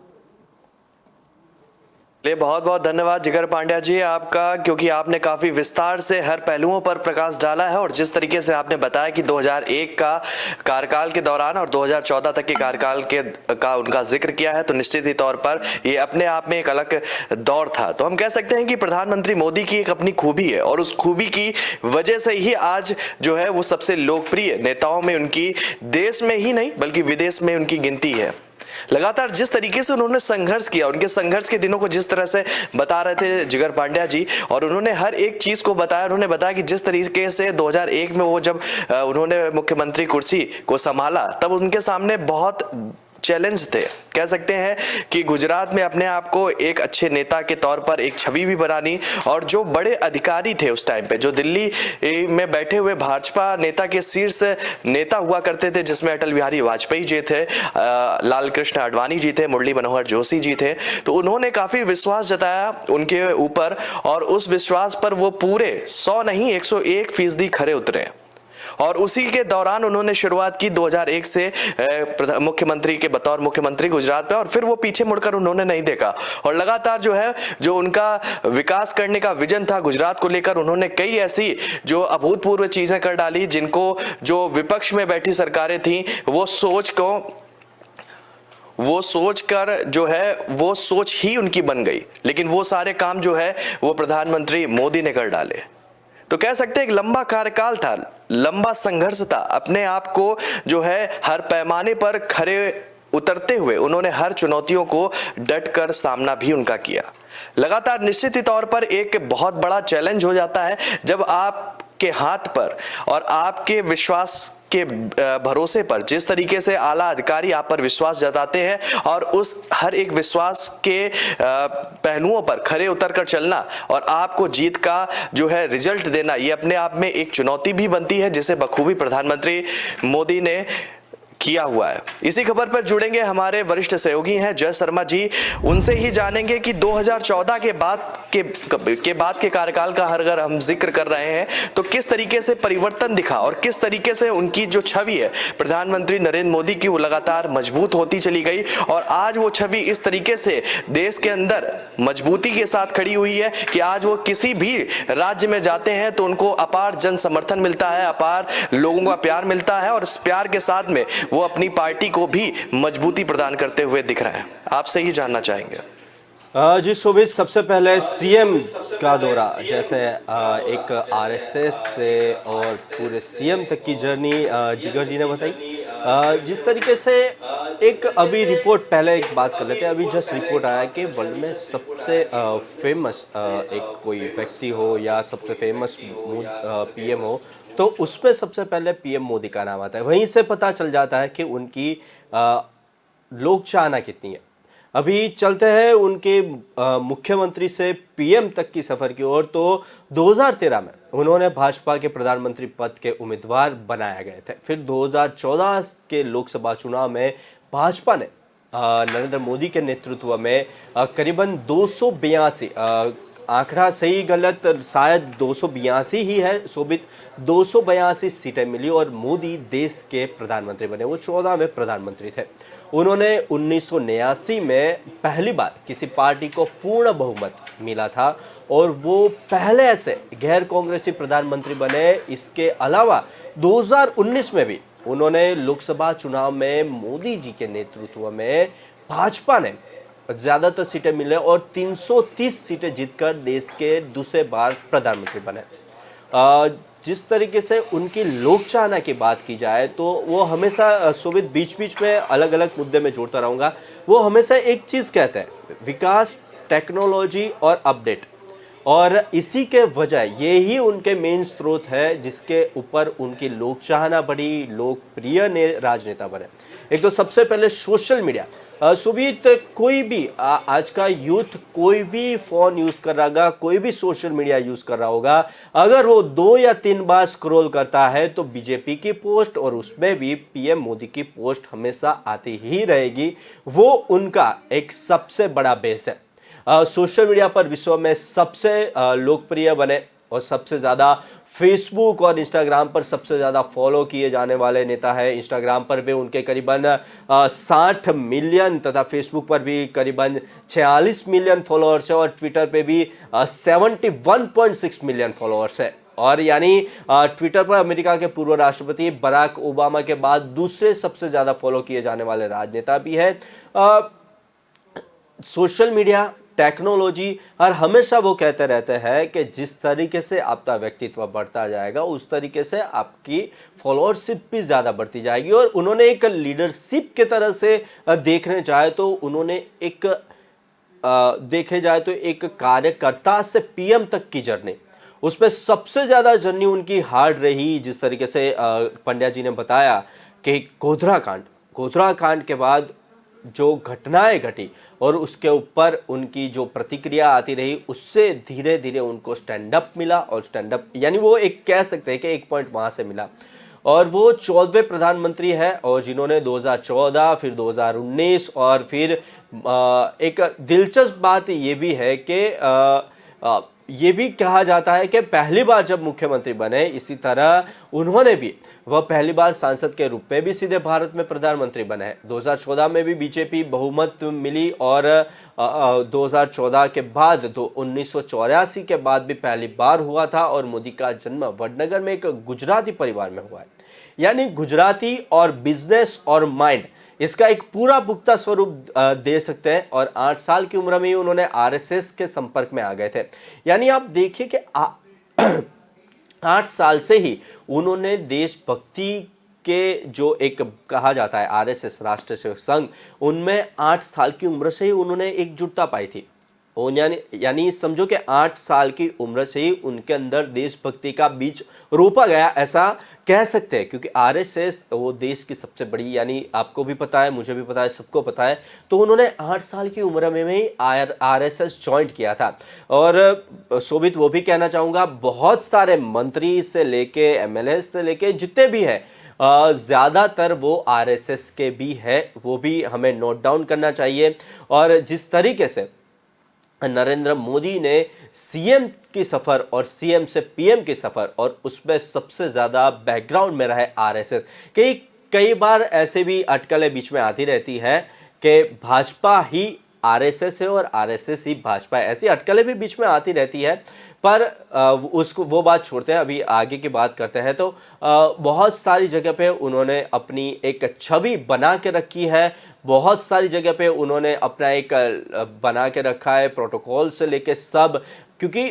बहुत बहुत धन्यवाद जिगर पांड्या जी आपका, क्योंकि आपने काफी विस्तार से हर पहलुओं पर प्रकाश डाला है। और जिस तरीके से आपने बताया कि 2001 का कार्यकाल के दौरान और 2014 तक के कार्यकाल का उनका जिक्र किया है, तो निश्चित ही तौर पर ये अपने आप में एक अलग दौर था। तो हम कह सकते हैं कि प्रधानमंत्री मोदी की एक अपनी खूबी है, और उस खूबी की वजह से ही आज जो है वो सबसे लोकप्रिय नेताओं में उनकी देश में ही नहीं बल्कि विदेश में उनकी गिनती है। लगातार जिस तरीके से उन्होंने संघर्ष किया, उनके संघर्ष के दिनों को जिस तरह से बता रहे थे जिगर पांड्या जी, और उन्होंने हर एक चीज को बताया। उन्होंने बताया कि जिस तरीके से 2001 में वो जब उन्होंने मुख्यमंत्री कुर्सी को संभाला, तब उनके सामने बहुत चैलेंज थे। कह सकते हैं कि गुजरात में अपने आप को एक अच्छे नेता के तौर पर एक छवि भी बनानी, और जो बड़े अधिकारी थे उस टाइम पे, जो दिल्ली में बैठे हुए भाजपा नेता के शीर्ष नेता हुआ करते थे, जिसमें अटल बिहारी वाजपेयी जी थे, लाल कृष्ण आडवाणी जी थे, मुरली मनोहर जोशी जी थे, तो उन्होंने काफी विश्वास जताया उनके ऊपर, और उस विश्वास पर वो पूरे 100 नहीं 101% खरे उतरे। और उसी के दौरान उन्होंने शुरुआत की 2001 से मुख्यमंत्री के बतौर मुख्यमंत्री गुजरात पे, और फिर वो पीछे मुड़कर उन्होंने नहीं देखा, और लगातार जो है जो उनका विकास करने का विजन था गुजरात को लेकर, उन्होंने कई ऐसी जो अभूतपूर्व चीजें कर डाली, जिनको जो विपक्ष में बैठी सरकारें थी वो सोच कर जो है वो सोच ही उनकी बन गई। लेकिन वो सारे काम जो है वो प्रधानमंत्री मोदी ने कर डाले। तो कह सकते हैं एक लंबा कार्यकाल था, लंबा संघर्ष था। अपने आप को जो है हर पैमाने पर खरे उतरते हुए उन्होंने हर चुनौतियों को डट कर सामना भी उनका किया। लगातार निश्चित ही तौर पर एक बहुत बड़ा चैलेंज हो जाता है जब आपके हाथ पर और आपके विश्वास के भरोसे पर जिस तरीके से आला अधिकारी आप पर विश्वास जताते हैं, और उस हर एक विश्वास के पहलुओं पर खरे उतर कर चलना और आपको जीत का जो है रिजल्ट देना, ये अपने आप में एक चुनौती भी बनती है, जिसे बखूबी प्रधानमंत्री मोदी ने किया हुआ है। इसी खबर पर जुड़ेंगे हमारे वरिष्ठ सहयोगी हैं जय शर्मा जी, उनसे ही जानेंगे कि 2014 के बाद के कार्यकाल का अगर हम जिक्र कर रहे हैं तो किस तरीके से परिवर्तन दिखा, और किस तरीके से उनकी जो छवि है प्रधानमंत्री नरेंद्र मोदी की वो लगातार मजबूत होती चली गई, और आज वो छवि इस तरीके से देश के अंदर मजबूती के साथ खड़ी हुई है कि आज वो किसी भी राज्य में जाते हैं तो उनको अपार जन समर्थन मिलता है, अपार लोगों का प्यार मिलता है, और इस प्यार के साथ में वो अपनी पार्टी को भी मजबूती प्रदान करते हुए दिख रहे हैं। आपसे ही जानना चाहेंगे। जी शोभित, सबसे पहले सीएम का दौरा, जैसे एक आरएसएस से और पूरे सीएम तक की जर्नी जिगर जी ने बताई। जिस तरीके से एक अभी रिपोर्ट, पहले एक बात कर लेते हैं, अभी जस्ट रिपोर्ट आया कि वर्ल्ड में सबसे फेमस एक कोई व्यक्ति हो या सबसे फेमस पीएम हो तो उसमें सबसे पहले पीएम मोदी का नाम आता है। वहीं से पता चल जाता है कि उनकी लोक चाहना कितनी है। अभी चलते हैं उनके मुख्यमंत्री से पीएम तक की सफर की ओर। तो 2013 में उन्होंने भाजपा के प्रधानमंत्री पद के उम्मीदवार बनाए गए थे। फिर 2014 के लोकसभा चुनाव में भाजपा ने नरेंद्र मोदी के नेतृत्व में करीबन 282 आंकड़ा सही गलत शायद 282 ही है शोभित, 282 सीटें मिली और मोदी देश के प्रधानमंत्री बने। वो 14 में प्रधानमंत्री थे। उन्होंने 1989 में पहली बार किसी पार्टी को पूर्ण बहुमत मिला था और वो पहले ऐसे गैर कांग्रेसी प्रधानमंत्री बने। इसके अलावा 2019 में भी उन्होंने लोकसभा चुनाव में मोदी जी के नेतृत्व में भाजपा ने ज्यादातर सीटें मिले और 330 सीटें जीतकर देश के दूसरे बार प्रधानमंत्री बने। जिस तरीके से उनकी लोक चाहना की बात की जाए तो वो हमेशा शोभित बीच बीच में अलग अलग मुद्दे में जोड़ता रहूंगा। वो हमेशा एक चीज कहते हैं, विकास, टेक्नोलॉजी और अपडेट, और इसी के वजह ये ही उनके मेन स्रोत है जिसके ऊपर उनकी लोक चाहना बढ़ी, लोकप्रिय राजनेता बने। एक तो सबसे पहले सोशल मीडिया। सुबीत, कोई भी आज का यूथ कोई भी फोन यूज कर रहा होगा, कोई भी सोशल मीडिया यूज कर रहा होगा, अगर वो 2 या 3 बार स्क्रॉल करता है तो बीजेपी की पोस्ट और उसमें भी पीएम मोदी की पोस्ट हमेशा आती ही रहेगी। वो उनका एक सबसे बड़ा बेस है। सोशल मीडिया पर विश्व में सबसे लोकप्रिय बने और सबसे ज़्यादा फेसबुक और इंस्टाग्राम पर सबसे ज़्यादा फॉलो किए जाने वाले नेता है। इंस्टाग्राम पर भी उनके करीबन 60 मिलियन तथा फेसबुक पर भी करीबन 46 मिलियन फॉलोअर्स है और ट्विटर पे भी 71.6 मिलियन फॉलोअर्स है। और यानी ट्विटर पर अमेरिका के पूर्व राष्ट्रपति बराक ओबामा के बाद दूसरे सबसे ज़्यादा फॉलो किए जाने वाले राजनेता भी है। सोशल मीडिया, टेक्नोलॉजी, और हमेशा वो कहते रहते हैं कि जिस तरीके से आपका व्यक्तित्व बढ़ता जाएगा उस तरीके से आपकी फॉलोअरशिप भी ज़्यादा बढ़ती जाएगी। और उन्होंने एक लीडरशिप के तरह से देखने जाए तो उन्होंने एक देखे जाए तो एक कार्यकर्ता से पीएम तक की जर्नी, उसमें सबसे ज़्यादा जर्नी उनकी हार्ड रही। जिस तरीके से पंड्या जी ने बताया कि गोधरा कांड के बाद जो घटनाएं घटी और उसके ऊपर उनकी जो प्रतिक्रिया आती रही, उससे धीरे धीरे उनको स्टैंड अप मिला और स्टैंड अप यानी वो एक कह सकते हैं कि एक पॉइंट वहां से मिला। और वो 14वें प्रधानमंत्री है और जिन्होंने 2014 फिर 2019 और फिर एक दिलचस्प बात ये भी है कि ये भी कहा जाता है कि पहली बार जब मुख्यमंत्री बने, इसी तरह उन्होंने भी वह पहली बार सांसद के रूप में भी सीधे भारत में प्रधानमंत्री बने हैं। 2014 में भी बीजेपी बहुमत मिली और 2014 के बाद 1984 के बाद भी पहली बार हुआ था और मोदी का जन्म वडनगर में एक गुजराती परिवार में हुआ है। यानी गुजराती और बिजनेस और माइंड, इसका एक पूरा पुख्ता स्वरूप दे सकते हैं। और 8 साल की उम्र में ही उन्होंने आरएसएस के संपर्क में आ गए थे। यानी आप देखिए कि 8 साल से ही उन्होंने देशभक्ति के जो एक कहा जाता है आरएसएस राष्ट्रीय सेवक संघ, उनमें 8 साल की उम्र से ही उन्होंने एकजुटता पाई थी। यानी समझो कि 8 साल की उम्र से ही उनके अंदर देशभक्ति का बीज रोपा गया, ऐसा कह सकते हैं। क्योंकि आरएसएस वो देश की सबसे बड़ी, यानी आपको भी पता है, मुझे भी पता है, सबको पता है, तो उन्होंने 8 साल की उम्र में ही आरएसएस ज्वाइन किया था। और शोभित वो भी कहना चाहूँगा, बहुत सारे मंत्री से लेके एमएलए से लेके जितने भी हैं, ज़्यादातर वो आरएसएस के भी है, वो भी हमें नोट डाउन करना चाहिए। और जिस तरीके से नरेंद्र मोदी ने सीएम की सफ़र और सीएम से पीएम की सफ़र, और उसमें सबसे ज़्यादा बैकग्राउंड में रहे आरएसएस। कई बार ऐसे भी अटकलें बीच में आती रहती है कि भाजपा ही आरएसएस है और आरएसएस ही भाजपा है, ऐसी अटकलें भी बीच में आती रहती है। पर उसको वो बात छोड़ते हैं, अभी आगे की बात करते हैं। तो बहुत सारी जगह पे उन्होंने अपनी एक छवि बना के रखी है, बहुत सारी जगह पे उन्होंने अपना एक बना के रखा है, प्रोटोकॉल से लेके सब। क्योंकि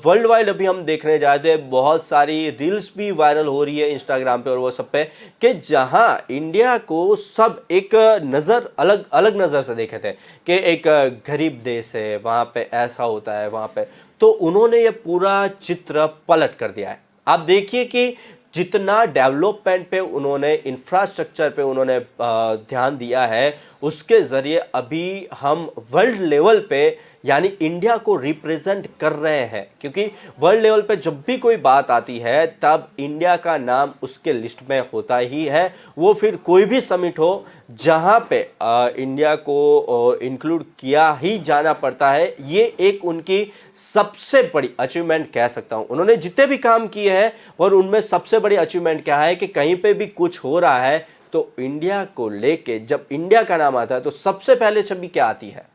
वर्ल्ड वाइड अभी हम देखने जाते हैं, बहुत सारी रील्स भी वायरल हो रही है इंस्टाग्राम पे और वो सब पे, कि जहां इंडिया को सब एक नज़र अलग नज़र से देखे थे कि एक गरीब देश है, वहाँ पे ऐसा होता है, वहाँ पे। तो उन्होंने ये पूरा चित्र पलट कर दिया है। आप देखिए कि जितना डेवलपमेंट पे उन्होंने, इंफ्रास्ट्रक्चर पे उन्होंने ध्यान दिया है, उसके ज़रिए अभी हम वर्ल्ड लेवल पे यानी इंडिया को रिप्रेजेंट कर रहे हैं, क्योंकि वर्ल्ड लेवल पे जब भी कोई बात आती है तब इंडिया का नाम उसके लिस्ट में होता ही है। वो फिर कोई भी समिट हो जहां पे इंडिया को इंक्लूड किया ही जाना पड़ता है। ये एक उनकी सबसे बड़ी अचीवमेंट कह सकता हूं। उन्होंने जितने भी काम किए हैं और उनमें सबसे बड़ी अचीवमेंट क्या है कि कहीं पे भी कुछ हो रहा है तो इंडिया को लेके जब इंडिया का नाम आता है तो सबसे पहले छवि क्या आती है?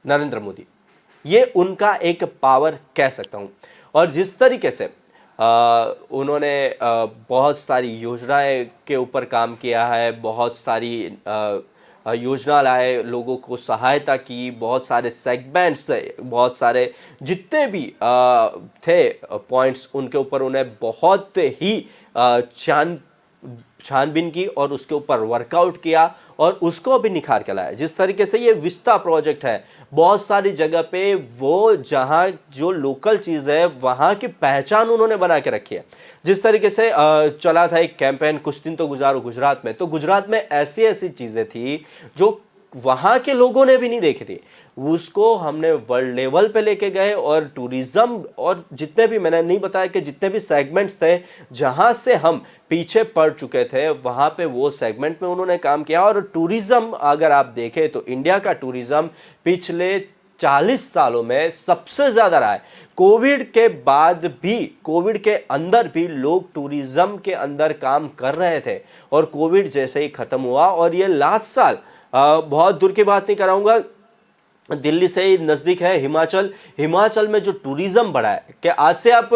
नरेंद्र मोदी। ये उनका एक पावर कह सकता हूं। और जिस तरीके से उन्होंने बहुत सारी योजनाएं के ऊपर काम किया है, बहुत सारी योजना लाए, लोगों को सहायता की, बहुत सारे सेगमेंट्स, बहुत सारे जितने भी थे पॉइंट्स, उनके ऊपर उन्हें बहुत ही छानबीन की और उसके ऊपर वर्कआउट किया और उसको भी निखार के लाया। जिस तरीके से ये विस्ता प्रोजेक्ट है, बहुत सारी जगह पे वो जहाँ जो लोकल चीज़ है वहाँ की पहचान उन्होंने बना के रखी है। जिस तरीके से चला था एक कैंपेन कुछ दिन तो गुजारो गुजरात में, तो गुजरात में ऐसी ऐसी चीज़ें थी जो वहाँ के लोगों ने भी नहीं देखी थी, उसको हमने वर्ल्ड लेवल पे लेके गए। और टूरिज्म और जितने भी, मैंने नहीं बताया कि जितने भी सेगमेंट्स थे जहां से हम पीछे पड़ चुके थे, वहां पे वो सेगमेंट में उन्होंने काम किया। और टूरिज्म अगर आप देखें तो इंडिया का टूरिज्म पिछले 40 सालों में सबसे ज्यादा रहा है। कोविड के बाद भी, कोविड के अंदर भी लोग टूरिज्म के अंदर काम कर रहे थे और कोविड जैसे ही खत्म हुआ और ये लास्ट साल, बहुत दूर की बात नहीं कराऊंगा, दिल्ली से ही नज़दीक है हिमाचल, हिमाचल में जो टूरिज्म बढ़ा है कि आज से आप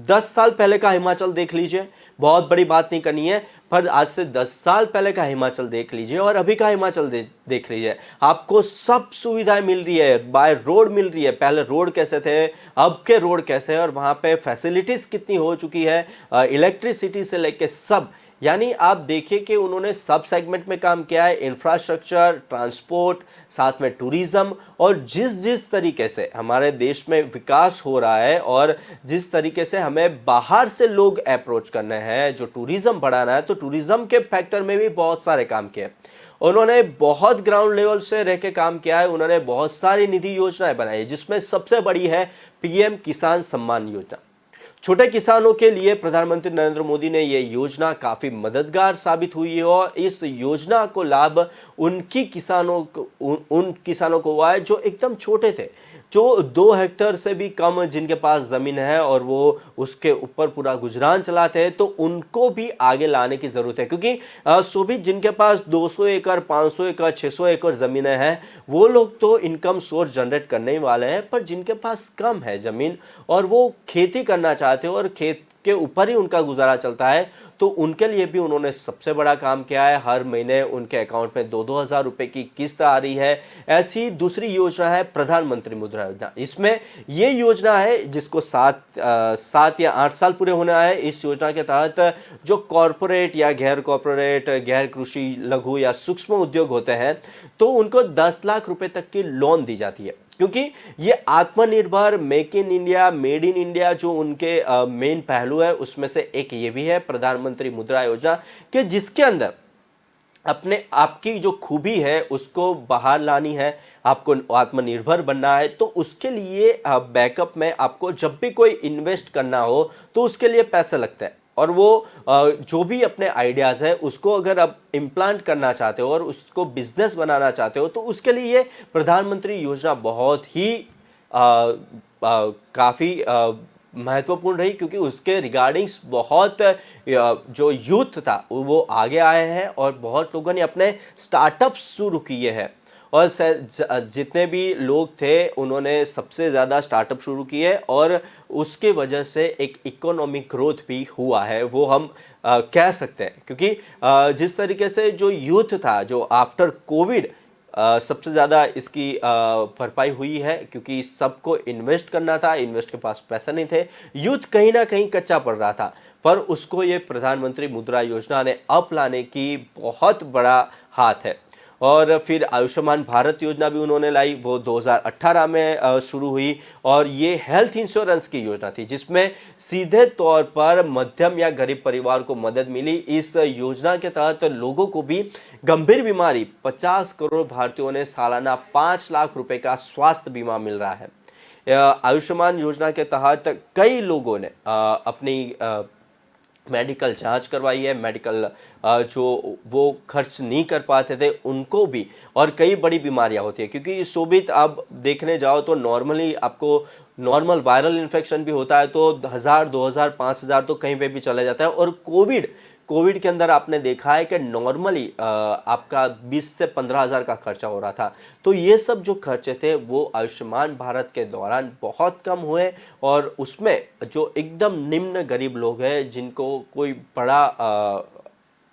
10 साल पहले का हिमाचल देख लीजिए, बहुत बड़ी बात नहीं करनी है, पर आज से 10 साल पहले का हिमाचल देख लीजिए और अभी का हिमाचल देख लीजिए, आपको सब सुविधाएं मिल रही है, बाय रोड मिल रही है। पहले रोड कैसे थे, अब के रोड कैसे है और वहाँ पे फैसिलिटीज़ कितनी हो चुकी है, इलेक्ट्रिसिटी से लेके सब। यानी आप देखिए कि उन्होंने सब सेगमेंट में काम किया है, इंफ्रास्ट्रक्चर, ट्रांसपोर्ट, साथ में टूरिज्म। और जिस तरीके से हमारे देश में विकास हो रहा है और जिस तरीके से हमें बाहर से लोग अप्रोच करने हैं, जो टूरिज्म बढ़ाना है, तो टूरिज्म के फैक्टर में भी बहुत सारे काम किए। उन्होंने बहुत ग्राउंड लेवल से रह के काम किया है। उन्होंने बहुत सारी निधि योजनाएं बनाई, जिसमें सबसे बड़ी है पीएम किसान सम्मान योजना। छोटे किसानों के लिए प्रधानमंत्री नरेंद्र मोदी ने ये योजना काफ़ी मददगार साबित हुई है और इस योजना को लाभ उन किसानों को हुआ है जो एकदम छोटे थे, जो 2 हेक्टेयर से भी कम जिनके पास ज़मीन है और वो उसके ऊपर पूरा गुजरान चलाते हैं, तो उनको भी आगे लाने की ज़रूरत है। क्योंकि शोभित, जिनके पास 200 एकड़, 500 एकड़, 600 एकड़ ज़मीनें हैं, वो लोग तो इनकम सोर्स जनरेट करने ही वाले हैं, पर जिनके पास कम है ज़मीन और वो खेती करना चाहते हो और खेत के ऊपर ही उनका गुजारा चलता है, तो उनके लिए भी उन्होंने सबसे बड़ा काम किया है। हर महीने उनके अकाउंट में 2-2 हज़ार रुपए की किस्त आ रही है। ऐसी दूसरी योजना है प्रधानमंत्री मुद्रा योजना। इसमें ये योजना है जिसको 7 या 8 साल पूरे होने आए। इस योजना के तहत जो कॉरपोरेट या गैर कॉरपोरेट, गैर कृषि, लघु या सूक्ष्म उद्योग होते हैं, तो उनको 10 लाख रुपए तक की लोन दी जाती है। क्योंकि ये आत्मनिर्भर, make in India, made in India जो उनके मेन पहलू है, उसमें से एक ये भी है प्रधानमंत्री मुद्रा योजना, कि जिसके अंदर अपने आपकी जो खूबी है उसको बाहर लानी है, आपको आत्मनिर्भर बनना है, तो उसके लिए बैकअप में आपको जब भी कोई इन्वेस्ट करना हो तो उसके लिए पैसे लगते हैं। और वो जो भी अपने आइडियाज़ है उसको अगर आप इम्प्लांट करना चाहते हो और उसको बिजनेस बनाना चाहते हो, तो उसके लिए ये प्रधानमंत्री योजना बहुत ही काफ़ी महत्वपूर्ण रही, क्योंकि उसके रिगार्डिंग्स बहुत जो यूथ था वो आगे आए हैं और बहुत लोगों ने अपने स्टार्टअप शुरू किए हैं। और जितने भी लोग थे उन्होंने सबसे ज़्यादा स्टार्टअप शुरू किए और उसके वजह से एक इकोनॉमिक ग्रोथ भी हुआ है, वो हम कह सकते हैं। क्योंकि जिस तरीके से जो यूथ था, जो आफ्टर कोविड सबसे ज़्यादा इसकी भरपाई हुई है, क्योंकि सबको इन्वेस्ट करना था, इन्वेस्ट के पास पैसा नहीं थे, यूथ कहीं ना कहीं कच्चा पड़ रहा था, पर उसको ये प्रधानमंत्री मुद्रा योजना ने अप लाने की बहुत बड़ा हाथ है। और फिर आयुष्मान भारत योजना भी उन्होंने लाई, वो 2018 में शुरू हुई। और ये हेल्थ इंश्योरेंस की योजना थी जिसमें सीधे तौर पर मध्यम या गरीब परिवार को मदद मिली। इस योजना के तहत लोगों को भी गंभीर बीमारी 50 करोड़ भारतीयों ने सालाना 5 लाख रुपए का स्वास्थ्य बीमा मिल रहा है। आयुष्मान योजना के तहत कई लोगों ने अपनी मेडिकल जांच करवाई है, मेडिकल जो वो खर्च नहीं कर पाते थे उनको भी, और कई बड़ी बीमारियां होती है क्योंकि शोभित आप देखने जाओ तो नॉर्मली आपको नॉर्मल वायरल इन्फेक्शन भी होता है तो 1000, 2000, 5000 तो कहीं पे भी चला जाता है। और कोविड के अंदर आपने देखा है कि नॉर्मली आपका 20 से 15,000 का खर्चा हो रहा था। तो ये सब जो खर्चे थे वो आयुष्मान भारत के दौरान बहुत कम हुए, और उसमें जो एकदम निम्न गरीब लोग हैं जिनको कोई बड़ा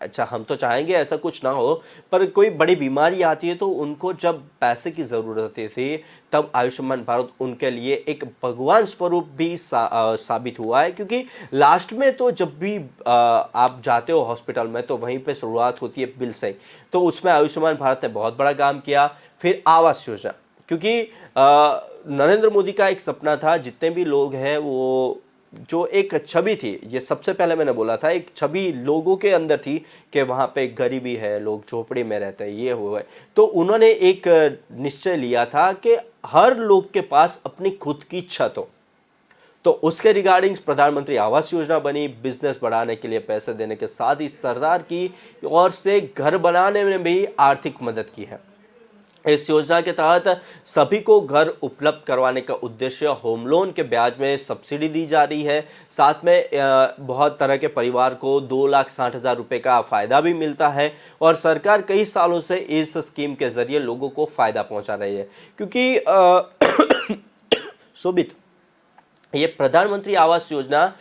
अच्छा, हम तो चाहेंगे ऐसा कुछ ना हो, पर कोई बड़ी बीमारी आती है तो उनको जब पैसे की ज़रूरत होती थी तब आयुष्मान भारत उनके लिए एक भगवान स्वरूप भी साबित हुआ है। क्योंकि लास्ट में तो जब भी आप जाते हो हॉस्पिटल में तो वहीं पे शुरुआत होती है बिल से, तो उसमें आयुष्मान भारत ने बहुत बड़ा काम किया। फिर आवास योजना, क्योंकि नरेंद्र मोदी का एक सपना था, जितने भी लोग हैं वो जो एक छवि थी, ये सबसे पहले मैंने बोला था, एक छवि लोगों के अंदर थी कि वहाँ पे गरीबी है, लोग झोपड़ी में रहते हैं, ये हुआ है। तो उन्होंने एक निश्चय लिया था कि हर लोग के पास अपनी खुद की छत हो। तो उसके रिगार्डिंग्स प्रधानमंत्री आवास योजना बनी, बिजनेस बढ़ाने के लिए पैसे देने के साथ ही सरकार की ओर से घर बनाने में भी आर्थिक मदद की है। इस योजना के तहत सभी को घर उपलब्ध करवाने का उद्देश्य होम लोन के ब्याज में सब्सिडी दी जा रही है। साथ में बहुत तरह के परिवार को 2,60,000 रुपये का फ़ायदा भी मिलता है, और सरकार कई सालों से इस स्कीम के ज़रिए लोगों को फ़ायदा पहुंचा रही है। क्योंकि शोभित, ये प्रधानमंत्री आवास योजना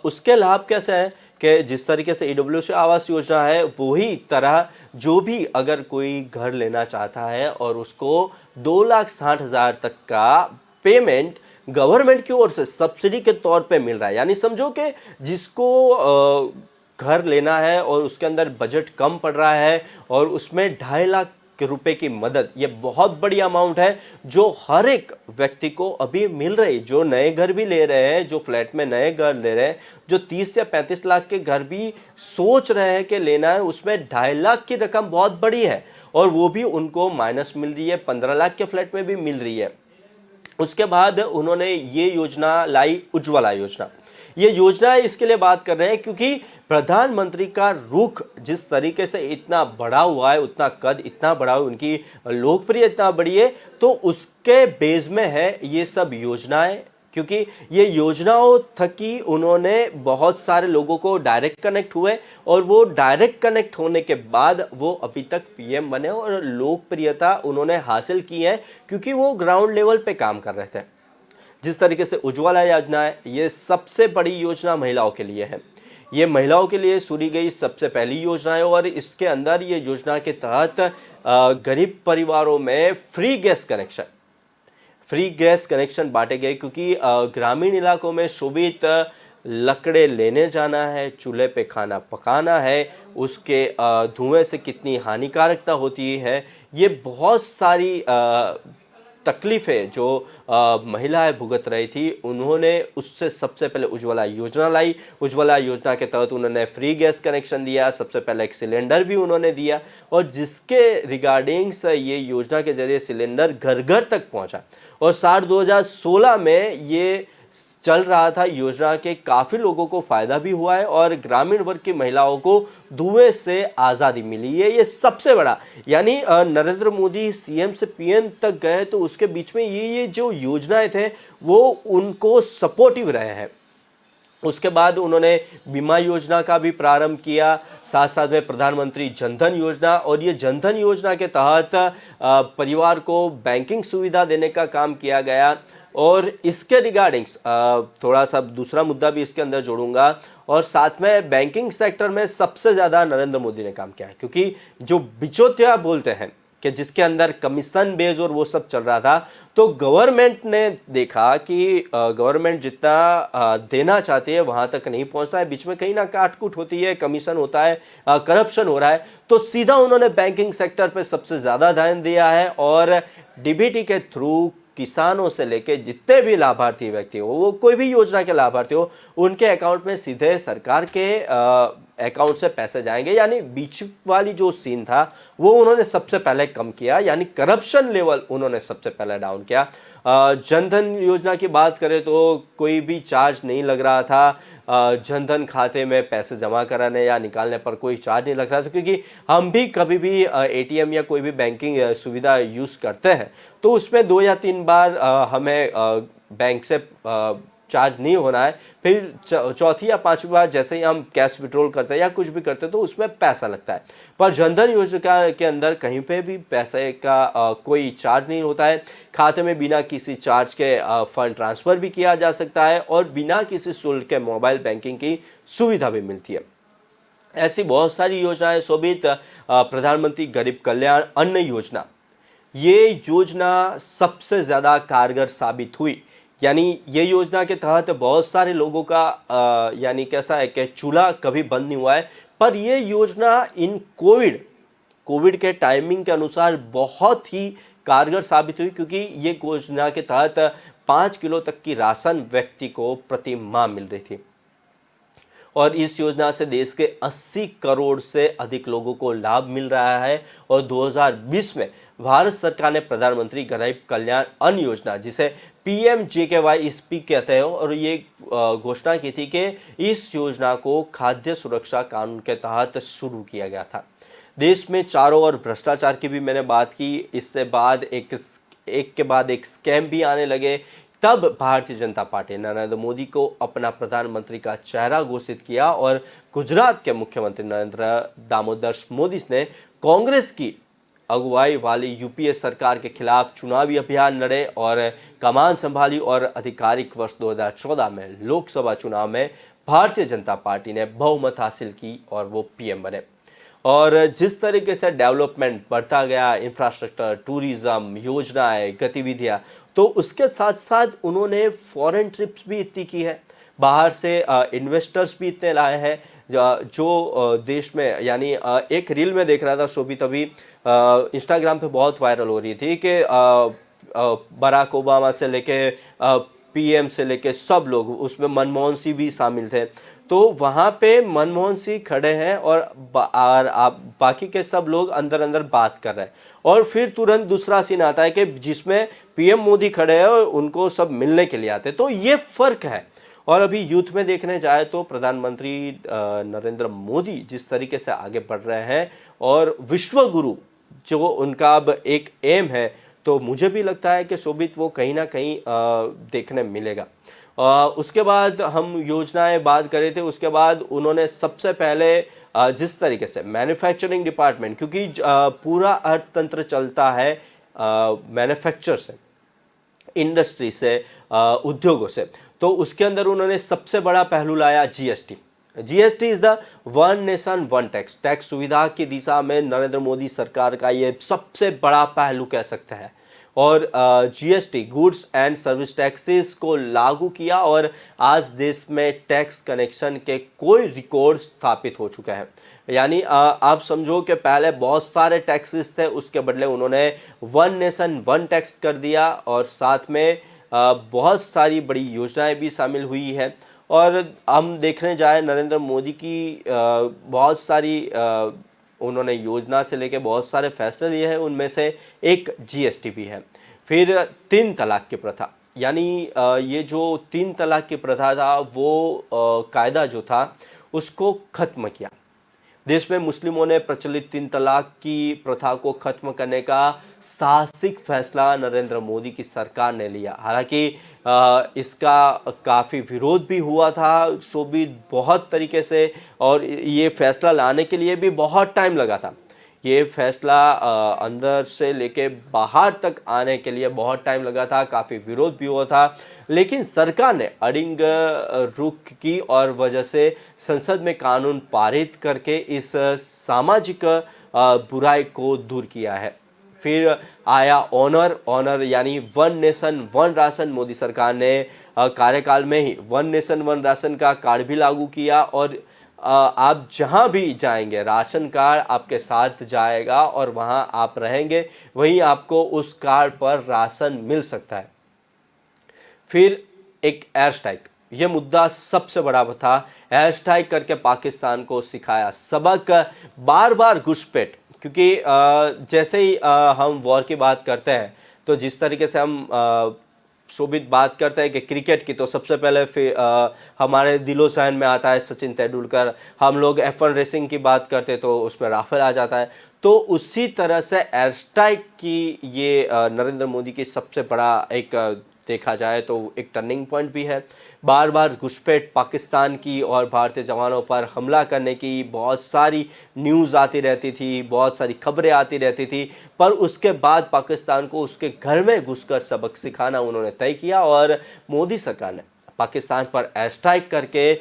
उसके लाभ कैसे हैं कि जिस तरीके से EWS आवास योजना है वही तरह जो भी अगर कोई घर लेना चाहता है और उसको 2,60,000 तक का पेमेंट गवर्नमेंट की ओर से सब्सिडी के तौर पे मिल रहा है। यानी समझो कि जिसको घर लेना है और उसके अंदर बजट कम पड़ रहा है और उसमें 2.5 लाख रुपए की मदद, ये बहुत बड़ी अमाउंट है जो हर एक व्यक्ति को अभी मिल रही। जो नए घर भी ले रहे हैं, जो फ्लैट में नए घर ले रहे हैं, जो 30 या 35 लाख के घर भी सोच रहे हैं कि लेना है, उसमें 2.5 लाख की रकम बहुत बड़ी है, और वो भी उनको माइनस मिल रही है, 15 लाख के फ्लैट में भी मिल रही है। उसके बाद उन्होंने ये योजना लाई, उज्ज्वला योजना। ये योजना इसके लिए बात कर रहे हैं क्योंकि प्रधानमंत्री का रुख जिस तरीके से इतना बड़ा हुआ है, उतना कद इतना बड़ा है, उनकी लोकप्रियता इतना बड़ी है, तो उसके बेस में है ये सब योजनाएं। क्योंकि ये योजनाओं थकी उन्होंने बहुत सारे लोगों को डायरेक्ट कनेक्ट हुए, और वो डायरेक्ट कनेक्ट होने के बाद वो अभी तक PM बने और लोकप्रियता उन्होंने हासिल की है क्योंकि वो ग्राउंड लेवल पे काम कर रहे थे। जिस तरीके से उज्ज्वला योजना है, ये सबसे बड़ी योजना महिलाओं के लिए है। ये महिलाओं के लिए शुरू गई सबसे पहली योजना है, और इसके अंदर ये योजना के तहत गरीब परिवारों में फ्री गैस कनेक्शन बांटे गए। क्योंकि ग्रामीण इलाकों में शोभित लकड़े लेने जाना है, चूल्हे पे खाना पकाना है, उसके धुएं से कितनी हानिकारकता होती है, ये बहुत सारी तकलीफें जो महिलाएं भुगत रही थी, उन्होंने उससे सबसे पहले उज्ज्वला योजना लाई। उज्ज्वला योजना के तहत उन्होंने फ्री गैस कनेक्शन दिया, सबसे पहले एक सिलेंडर भी उन्होंने दिया, और जिसके रिगार्डिंग्स ये योजना के जरिए सिलेंडर घर घर तक पहुंचा। और साल 2016 में ये चल रहा था योजना के, काफ़ी लोगों को फ़ायदा भी हुआ है और ग्रामीण वर्ग की महिलाओं को धुएं से आज़ादी मिली है। ये सबसे बड़ा, यानी नरेंद्र मोदी CM से PM तक गए तो उसके बीच में ये जो योजनाएं थे वो उनको सपोर्टिव रहे हैं। उसके बाद उन्होंने बीमा योजना का भी प्रारंभ किया, साथ साथ में प्रधानमंत्री जनधन योजना, और ये जनधन योजना के तहत परिवार को बैंकिंग सुविधा देने का काम किया गया। और इसके रिगार्डिंग्स थोड़ा सा दूसरा मुद्दा भी इसके अंदर जोड़ूंगा, और साथ में बैंकिंग सेक्टर में सबसे ज़्यादा नरेंद्र मोदी ने काम किया है। क्योंकि जो बिचौतिया बोलते हैं कि जिसके अंदर कमीशन बेस और वो सब चल रहा था, तो गवर्नमेंट ने देखा कि गवर्नमेंट जितना देना चाहती है वहाँ तक नहीं पहुँचता है, बीच में कहीं ना काटकूट होती है, कमीशन होता है, करप्शन हो रहा है, तो सीधा उन्होंने बैंकिंग सेक्टर पे सबसे ज़्यादा ध्यान दिया है और डीबीटी के थ्रू किसानों से लेके जितने भी लाभार्थी व्यक्ति हो, वो कोई भी योजना के लाभार्थी हो, उनके अकाउंट में सीधे सरकार के अकाउंट से पैसे जाएंगे। यानी बीच वाली जो सीन था वो उन्होंने सबसे पहले कम किया, यानी करप्शन लेवल उन्होंने सबसे पहले डाउन किया। जनधन योजना की बात करें तो कोई भी चार्ज नहीं लग रहा था, जनधन खाते में पैसे जमा कराने या निकालने पर कोई चार्ज नहीं लग रहा था, क्योंकि हम भी कभी भी एटीएम या कोई भी बैंकिंग सुविधा यूज़ करते हैं तो उसमें 2 या 3 बार हमें बैंक से चार्ज नहीं होना है, फिर चौथी या 5वीं बार जैसे ही हम कैश विड्रॉल करते हैं या कुछ भी करते हैं तो उसमें पैसा लगता है। पर जनधन योजना के अंदर कहीं पे भी पैसे का कोई चार्ज नहीं होता है, खाते में बिना किसी चार्ज के फंड ट्रांसफ़र भी किया जा सकता है और बिना किसी शुल्क के मोबाइल बैंकिंग की सुविधा भी मिलती है। ऐसी बहुत सारी योजनाएं शोभित, प्रधानमंत्री गरीब कल्याण अन्न योजना, ये योजना सबसे ज़्यादा कारगर साबित हुई। यानी ये योजना के तहत बहुत सारे लोगों का यानी कैसा है कि चूल्हा कभी बंद नहीं हुआ है, पर ये योजना इन कोविड के टाइमिंग के अनुसार बहुत ही कारगर साबित हुई, क्योंकि ये योजना के तहत 5 किलो तक की राशन व्यक्ति को प्रति माह मिल रही थी और इस योजना से देश के 80 करोड़ से अधिक लोगों को लाभ मिल रहा है। और 2020 में भारत सरकार ने प्रधानमंत्री गरीब कल्याण अन्न योजना, जिसे PMJKY कहते हैं, और ये घोषणा की थी कि इस योजना को खाद्य सुरक्षा कानून के तहत शुरू किया गया था। देश में चारों ओर भ्रष्टाचार की भी मैंने बात की, इससे बाद एक के बाद एक स्कैम भी आने लगे। तब भारतीय जनता पार्टी ने नरेंद्र मोदी को अपना प्रधानमंत्री का चेहरा घोषित किया और गुजरात के मुख्यमंत्री नरेंद्र दामोदर मोदी ने कांग्रेस की अगुवाई वाली यूपीए सरकार के खिलाफ चुनावी अभियान लड़े और कमान संभाली और आधिकारिक वर्ष 2014 में लोकसभा चुनाव में भारतीय जनता पार्टी ने बहुमत हासिल की और वो पीएम बने। और जिस तरीके से डेवलपमेंट बढ़ता गया, इंफ्रास्ट्रक्चर, टूरिज्म, योजनाएं, गतिविधियां, तो उसके साथ साथ उन्होंने फॉरेन ट्रिप्स भी इतनी की है, बाहर से इन्वेस्टर्स भी इतने लाए हैं जो देश में, यानी एक रील में देख रहा था शोभित, अभी इंस्टाग्राम पे बहुत वायरल हो रही थी कि बराक ओबामा से लेके पीएम से लेके सब लोग, उसमें मनमोहन सिंह भी शामिल थे, तो वहाँ पे मनमोहन सिंह खड़े हैं और आप बाकी के सब लोग अंदर अंदर बात कर रहे हैं और फिर तुरंत दूसरा सीन आता है कि जिसमें पीएम मोदी खड़े हैं और उनको सब मिलने के लिए आते हैं। तो ये फ़र्क है। और अभी यूथ में देखने जाए तो प्रधानमंत्री नरेंद्र मोदी जिस तरीके से आगे बढ़ रहे हैं और विश्व गुरु जो उनका अब एक एम है, तो मुझे भी लगता है कि शोभित वो कहीं ना कहीं देखने मिलेगा। उसके बाद हम योजनाएं बात करें थे, उसके बाद उन्होंने सबसे पहले जिस तरीके से मैन्युफैक्चरिंग डिपार्टमेंट, क्योंकि पूरा अर्थतंत्र चलता है मैन्युफैक्चर से, इंडस्ट्री से, उद्योगों से, तो उसके अंदर उन्होंने सबसे बड़ा पहलू लाया GST. GST is the one nation one tax. Tax सुविधा की दिशा में नरेंद्र मोदी सरकार का ये सबसे बड़ा पहलू कह सकते हैं। और GST, goods and service taxes को लागू किया और आज देश में टैक्स कनेक्शन के कोई रिकॉर्ड स्थापित हो चुके हैं। यानी आप समझो कि पहले बहुत सारे टैक्सेस थे, उसके बदले उन्होंने वन नेशन वन टैक्स कर दिया और साथ में बहुत सारी बड़ी योजनाएं भी शामिल हुई है। और हम देखने जाए नरेंद्र मोदी की बहुत सारी उन्होंने योजना से लेके बहुत सारे फैसले लिए हैं, उनमें से एक जीएसटी भी है। फिर 3 तलाक की प्रथा, यानी ये जो 3 तलाक की प्रथा था वो कायदा जो था उसको ख़त्म किया। देश में मुस्लिमों ने प्रचलित 3 तलाक की प्रथा को ख़त्म करने का साहसिक फैसला नरेंद्र मोदी की सरकार ने लिया। हालांकि इसका काफ़ी विरोध भी हुआ था शोभित बहुत तरीके से, और ये फैसला लाने के लिए भी बहुत टाइम लगा था। ये फैसला अंदर से लेके बाहर तक आने के लिए बहुत टाइम लगा था, काफ़ी विरोध भी हुआ था, लेकिन सरकार ने अड़िंग रुख की और वजह से संसद में कानून पारित करके इस सामाजिक बुराई को दूर किया है। फिर आया ऑनर यानी one nation one ration. Modi सरकार ने कार्यकाल में ही वन नेशन वन राशन का कार्ड भी लागू किया और आप जहां भी जाएंगे राशन कार्ड आपके साथ जाएगा और वहां आप रहेंगे, वहीं आपको उस कार्ड पर राशन मिल सकता है। फिर एक एयर स्ट्राइक, यह मुद्दा सबसे बड़ा था। एयर स्ट्राइक करके पाकिस्तान को सिखाया सबक, बार बार घुसपैठ, क्योंकि जैसे ही हम वॉर की बात करते हैं तो जिस तरीके से हम शोभित बात करते हैं कि क्रिकेट की, तो सबसे पहले फिर हमारे दिलो सहन में आता है सचिन तेंदुलकर। हम लोग F1 रेसिंग की बात करते तो उसमें राफेल आ जाता है। तो उसी तरह से एयर स्ट्राइक की ये नरेंद्र मोदी की सबसे बड़ा एक देखा जाए तो एक टर्निंग पॉइंट भी है। बार बार घुसपैठ पाकिस्तान की और भारतीय जवानों पर हमला करने की बहुत सारी न्यूज़ आती रहती थी, बहुत सारी खबरें आती रहती थी, पर उसके बाद पाकिस्तान को उसके घर में घुसकर सबक सिखाना उन्होंने तय किया और मोदी सरकार ने पाकिस्तान पर एयर स्ट्राइक करके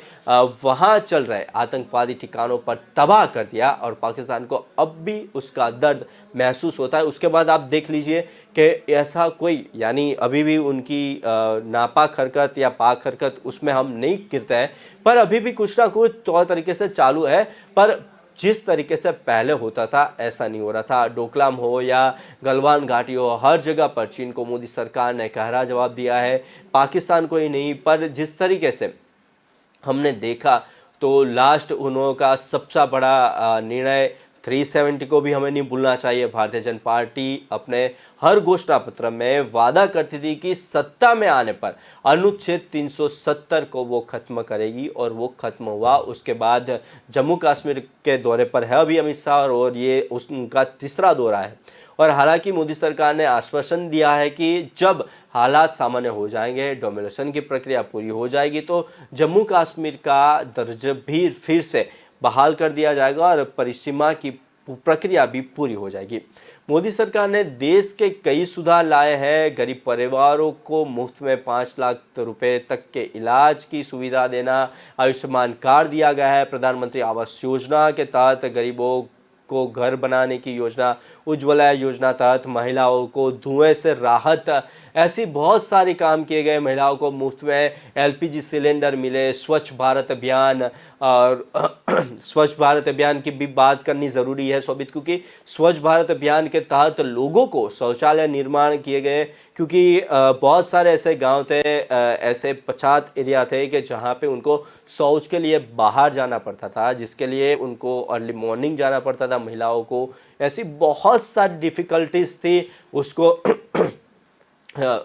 वहाँ चल रहे आतंकवादी ठिकानों पर तबाह कर दिया और पाकिस्तान को अब भी उसका दर्द महसूस होता है। उसके बाद आप देख लीजिए कि ऐसा कोई, यानी अभी भी उनकी नापाक हरकत या पाक हरकत उसमें हम नहीं गिरते हैं, पर अभी भी कुछ ना कुछ तौर तरीके से चालू है। पर जिस तरीके से पहले होता था ऐसा नहीं हो रहा था। डोकलाम हो या गलवान घाटी हो, हर जगह पर चीन को मोदी सरकार ने कहरा जवाब दिया है। पाकिस्तान को ही नहीं, पर जिस तरीके से हमने देखा तो लास्ट उन्हों का सबसे बड़ा निर्णय 370 को भी हमें नहीं भूलना चाहिए। भारतीय जनता पार्टी अपने हर घोषणा पत्र में वादा करती थी कि सत्ता में आने पर अनुच्छेद 370 को वो खत्म करेगी और वो खत्म हुआ। उसके बाद जम्मू कश्मीर के दौरे पर है अभी अमित शाह और ये उनका तीसरा दौरा है। और हालांकि मोदी सरकार ने आश्वासन दिया है कि जब हालात सामान्य हो जाएंगे, डोमिनेशन की प्रक्रिया पूरी हो जाएगी, तो जम्मू कश्मीर का दर्जा भी फिर से बहाल कर दिया जाएगा और परिसीमा की प्रक्रिया भी पूरी हो जाएगी। मोदी सरकार ने देश के कई सुधार लाए हैं। गरीब परिवारों को मुफ्त में 5 लाख रुपए तक के इलाज की सुविधा देना, आयुष्मान कार्ड दिया गया है। प्रधानमंत्री आवास योजना के तहत गरीबों को घर बनाने की योजना, उज्ज्वला योजना तहत महिलाओं को धुएं से राहत, ऐसी बहुत सारे काम किए गए। महिलाओं को मुफ्त में LPG सिलेंडर मिले। स्वच्छ भारत अभियान, और स्वच्छ भारत अभियान की भी बात करनी ज़रूरी है शोभित, क्योंकि स्वच्छ भारत अभियान के तहत लोगों को शौचालय निर्माण किए गए, क्योंकि बहुत सारे ऐसे गांव थे, ऐसे पछात एरिया थे कि जहां पे उनको शौच के लिए बाहर जाना पड़ता था, जिसके लिए उनको अर्ली मॉर्निंग जाना पड़ता था महिलाओं को। ऐसी बहुत सारी डिफ़िकल्टीज थी, उसको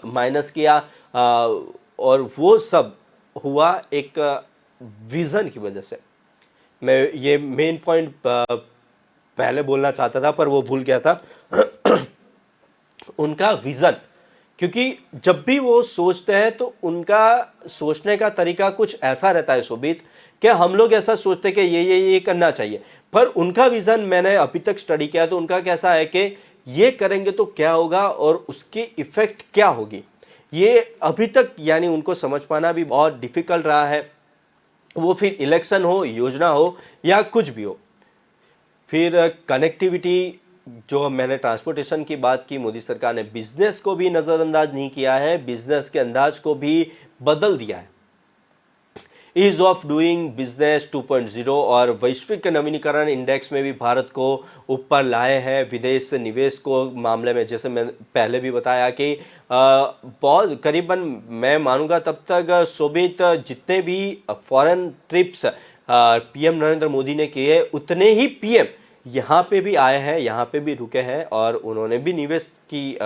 माइनस किया और वो सब हुआ एक विज़न की वजह से। मैं ये मेन पॉइंट पहले बोलना चाहता था पर वो भूल गया था उनका विज़न, क्योंकि जब भी वो सोचते हैं तो उनका सोचने का तरीका कुछ ऐसा रहता है शोभित, कि हम लोग ऐसा सोचते हैं कि ये करना चाहिए, पर उनका विज़न मैंने अभी तक स्टडी किया तो उनका कैसा है कि ये करेंगे तो क्या होगा और उसकी इफ़ेक्ट क्या होगी, ये अभी तक यानी उनको समझ पाना भी बहुत डिफ़िकल्ट रहा है। वो फिर इलेक्शन हो, योजना हो या कुछ भी हो। फिर कनेक्टिविटी, जो मैंने ट्रांसपोर्टेशन की बात की, मोदी सरकार ने बिजनेस को भी नज़रअंदाज नहीं किया है, बिजनेस के अंदाज को भी बदल दिया है। ईज ऑफ डूइंग बिजनेस 2.0 और वैश्विक नवीनीकरण इंडेक्स में भी भारत को ऊपर लाए हैं। विदेश निवेश को मामले में जैसे मैं पहले भी बताया कि बहुत करीबन मैं मानूंगा तब तक शोभित जितने भी foreign trips PM Narendra Modi ने किए, उतने ही PM यहाँ पे भी आए हैं, यहाँ पे भी रुके हैं और उन्होंने भी निवेश की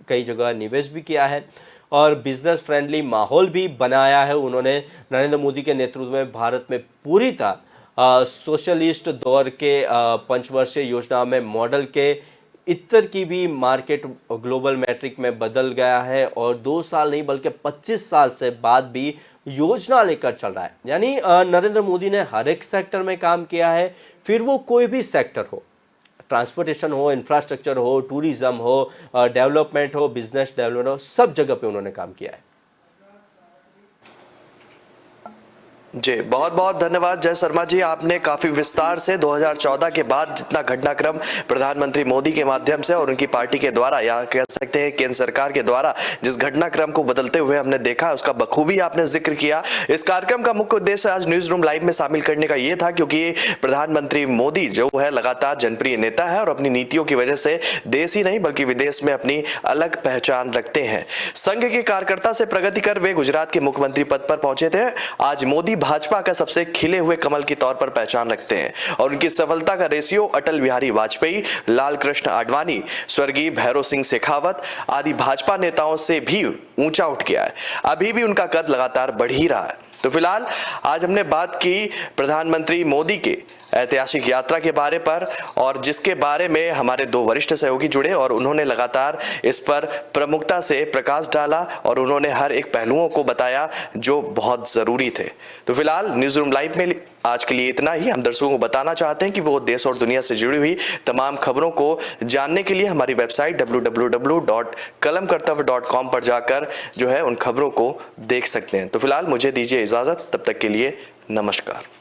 कई जगह निवेश भी किया है और बिजनेस फ्रेंडली माहौल भी बनाया है उन्होंने। नरेंद्र मोदी के नेतृत्व में भारत में पूरी तरह सोशलिस्ट दौर के पंचवर्षीय योजना में मॉडल के इतर की भी मार्केट ग्लोबल मैट्रिक में बदल गया है और 2 साल नहीं बल्कि 25 साल से बाद भी योजना लेकर चल रहा है। यानी नरेंद्र मोदी ने हर एक सेक्टर में काम किया है, फिर वो कोई भी सेक्टर हो, ट्रांसपोर्टेशन हो, इंफ्रास्ट्रक्चर हो, टूरिज्म हो, डेवलपमेंट हो, बिजनेस डेवलपमेंट हो, सब जगह पे उन्होंने काम किया है। जी, बहुत बहुत धन्यवाद जय शर्मा जी। आपने काफी विस्तार से 2014 के बाद जितना घटनाक्रम प्रधानमंत्री मोदी के माध्यम से और उनकी पार्टी के द्वारा या कह सकते हैं केंद्र सरकार के द्वारा जिस घटनाक्रम को बदलते हुए हमने देखा, उसका बखूबी आपने जिक्र किया। इस कार्यक्रम का मुख्य उद्देश्य आज न्यूज रूम लाइव में शामिल करने का यह था क्योंकि प्रधानमंत्री मोदी जो है लगातार जनप्रिय नेता है और अपनी नीतियों की वजह से देश ही नहीं बल्कि विदेश में अपनी अलग पहचान रखते हैं। संघ के कार्यकर्ता से प्रगति कर वे गुजरात के मुख्यमंत्री पद पर पहुंचे थे। आज मोदी भाजपा का सबसे खिले हुए कमल के तौर पर पहचान रखते हैं और उनकी सफलता का रेशियो अटल बिहारी वाजपेयी, लाल कृष्ण आडवाणी, स्वर्गीय भैरव सिंह शेखावत आदि भाजपा नेताओं से भी ऊंचा उठ गया है। अभी भी उनका कद लगातार बढ़ ही रहा है। तो फिलहाल आज हमने बात की प्रधानमंत्री मोदी के ऐतिहासिक यात्रा के बारे पर और जिसके बारे में हमारे दो वरिष्ठ सहयोगी जुड़े और उन्होंने लगातार इस पर प्रमुखता से प्रकाश डाला और उन्होंने हर एक पहलुओं को बताया जो बहुत जरूरी थे। तो फिलहाल न्यूज रूम लाइव में आज के लिए इतना ही। हम दर्शकों को बताना चाहते हैं कि वो देश और दुनिया से जुड़ी हुई तमाम खबरों को जानने के लिए हमारी वेबसाइट www.kalamkartavya.com पर जाकर जो है उन खबरों को देख सकते हैं। तो फिलहाल मुझे दीजिए इजाजत, तब तक के लिए नमस्कार।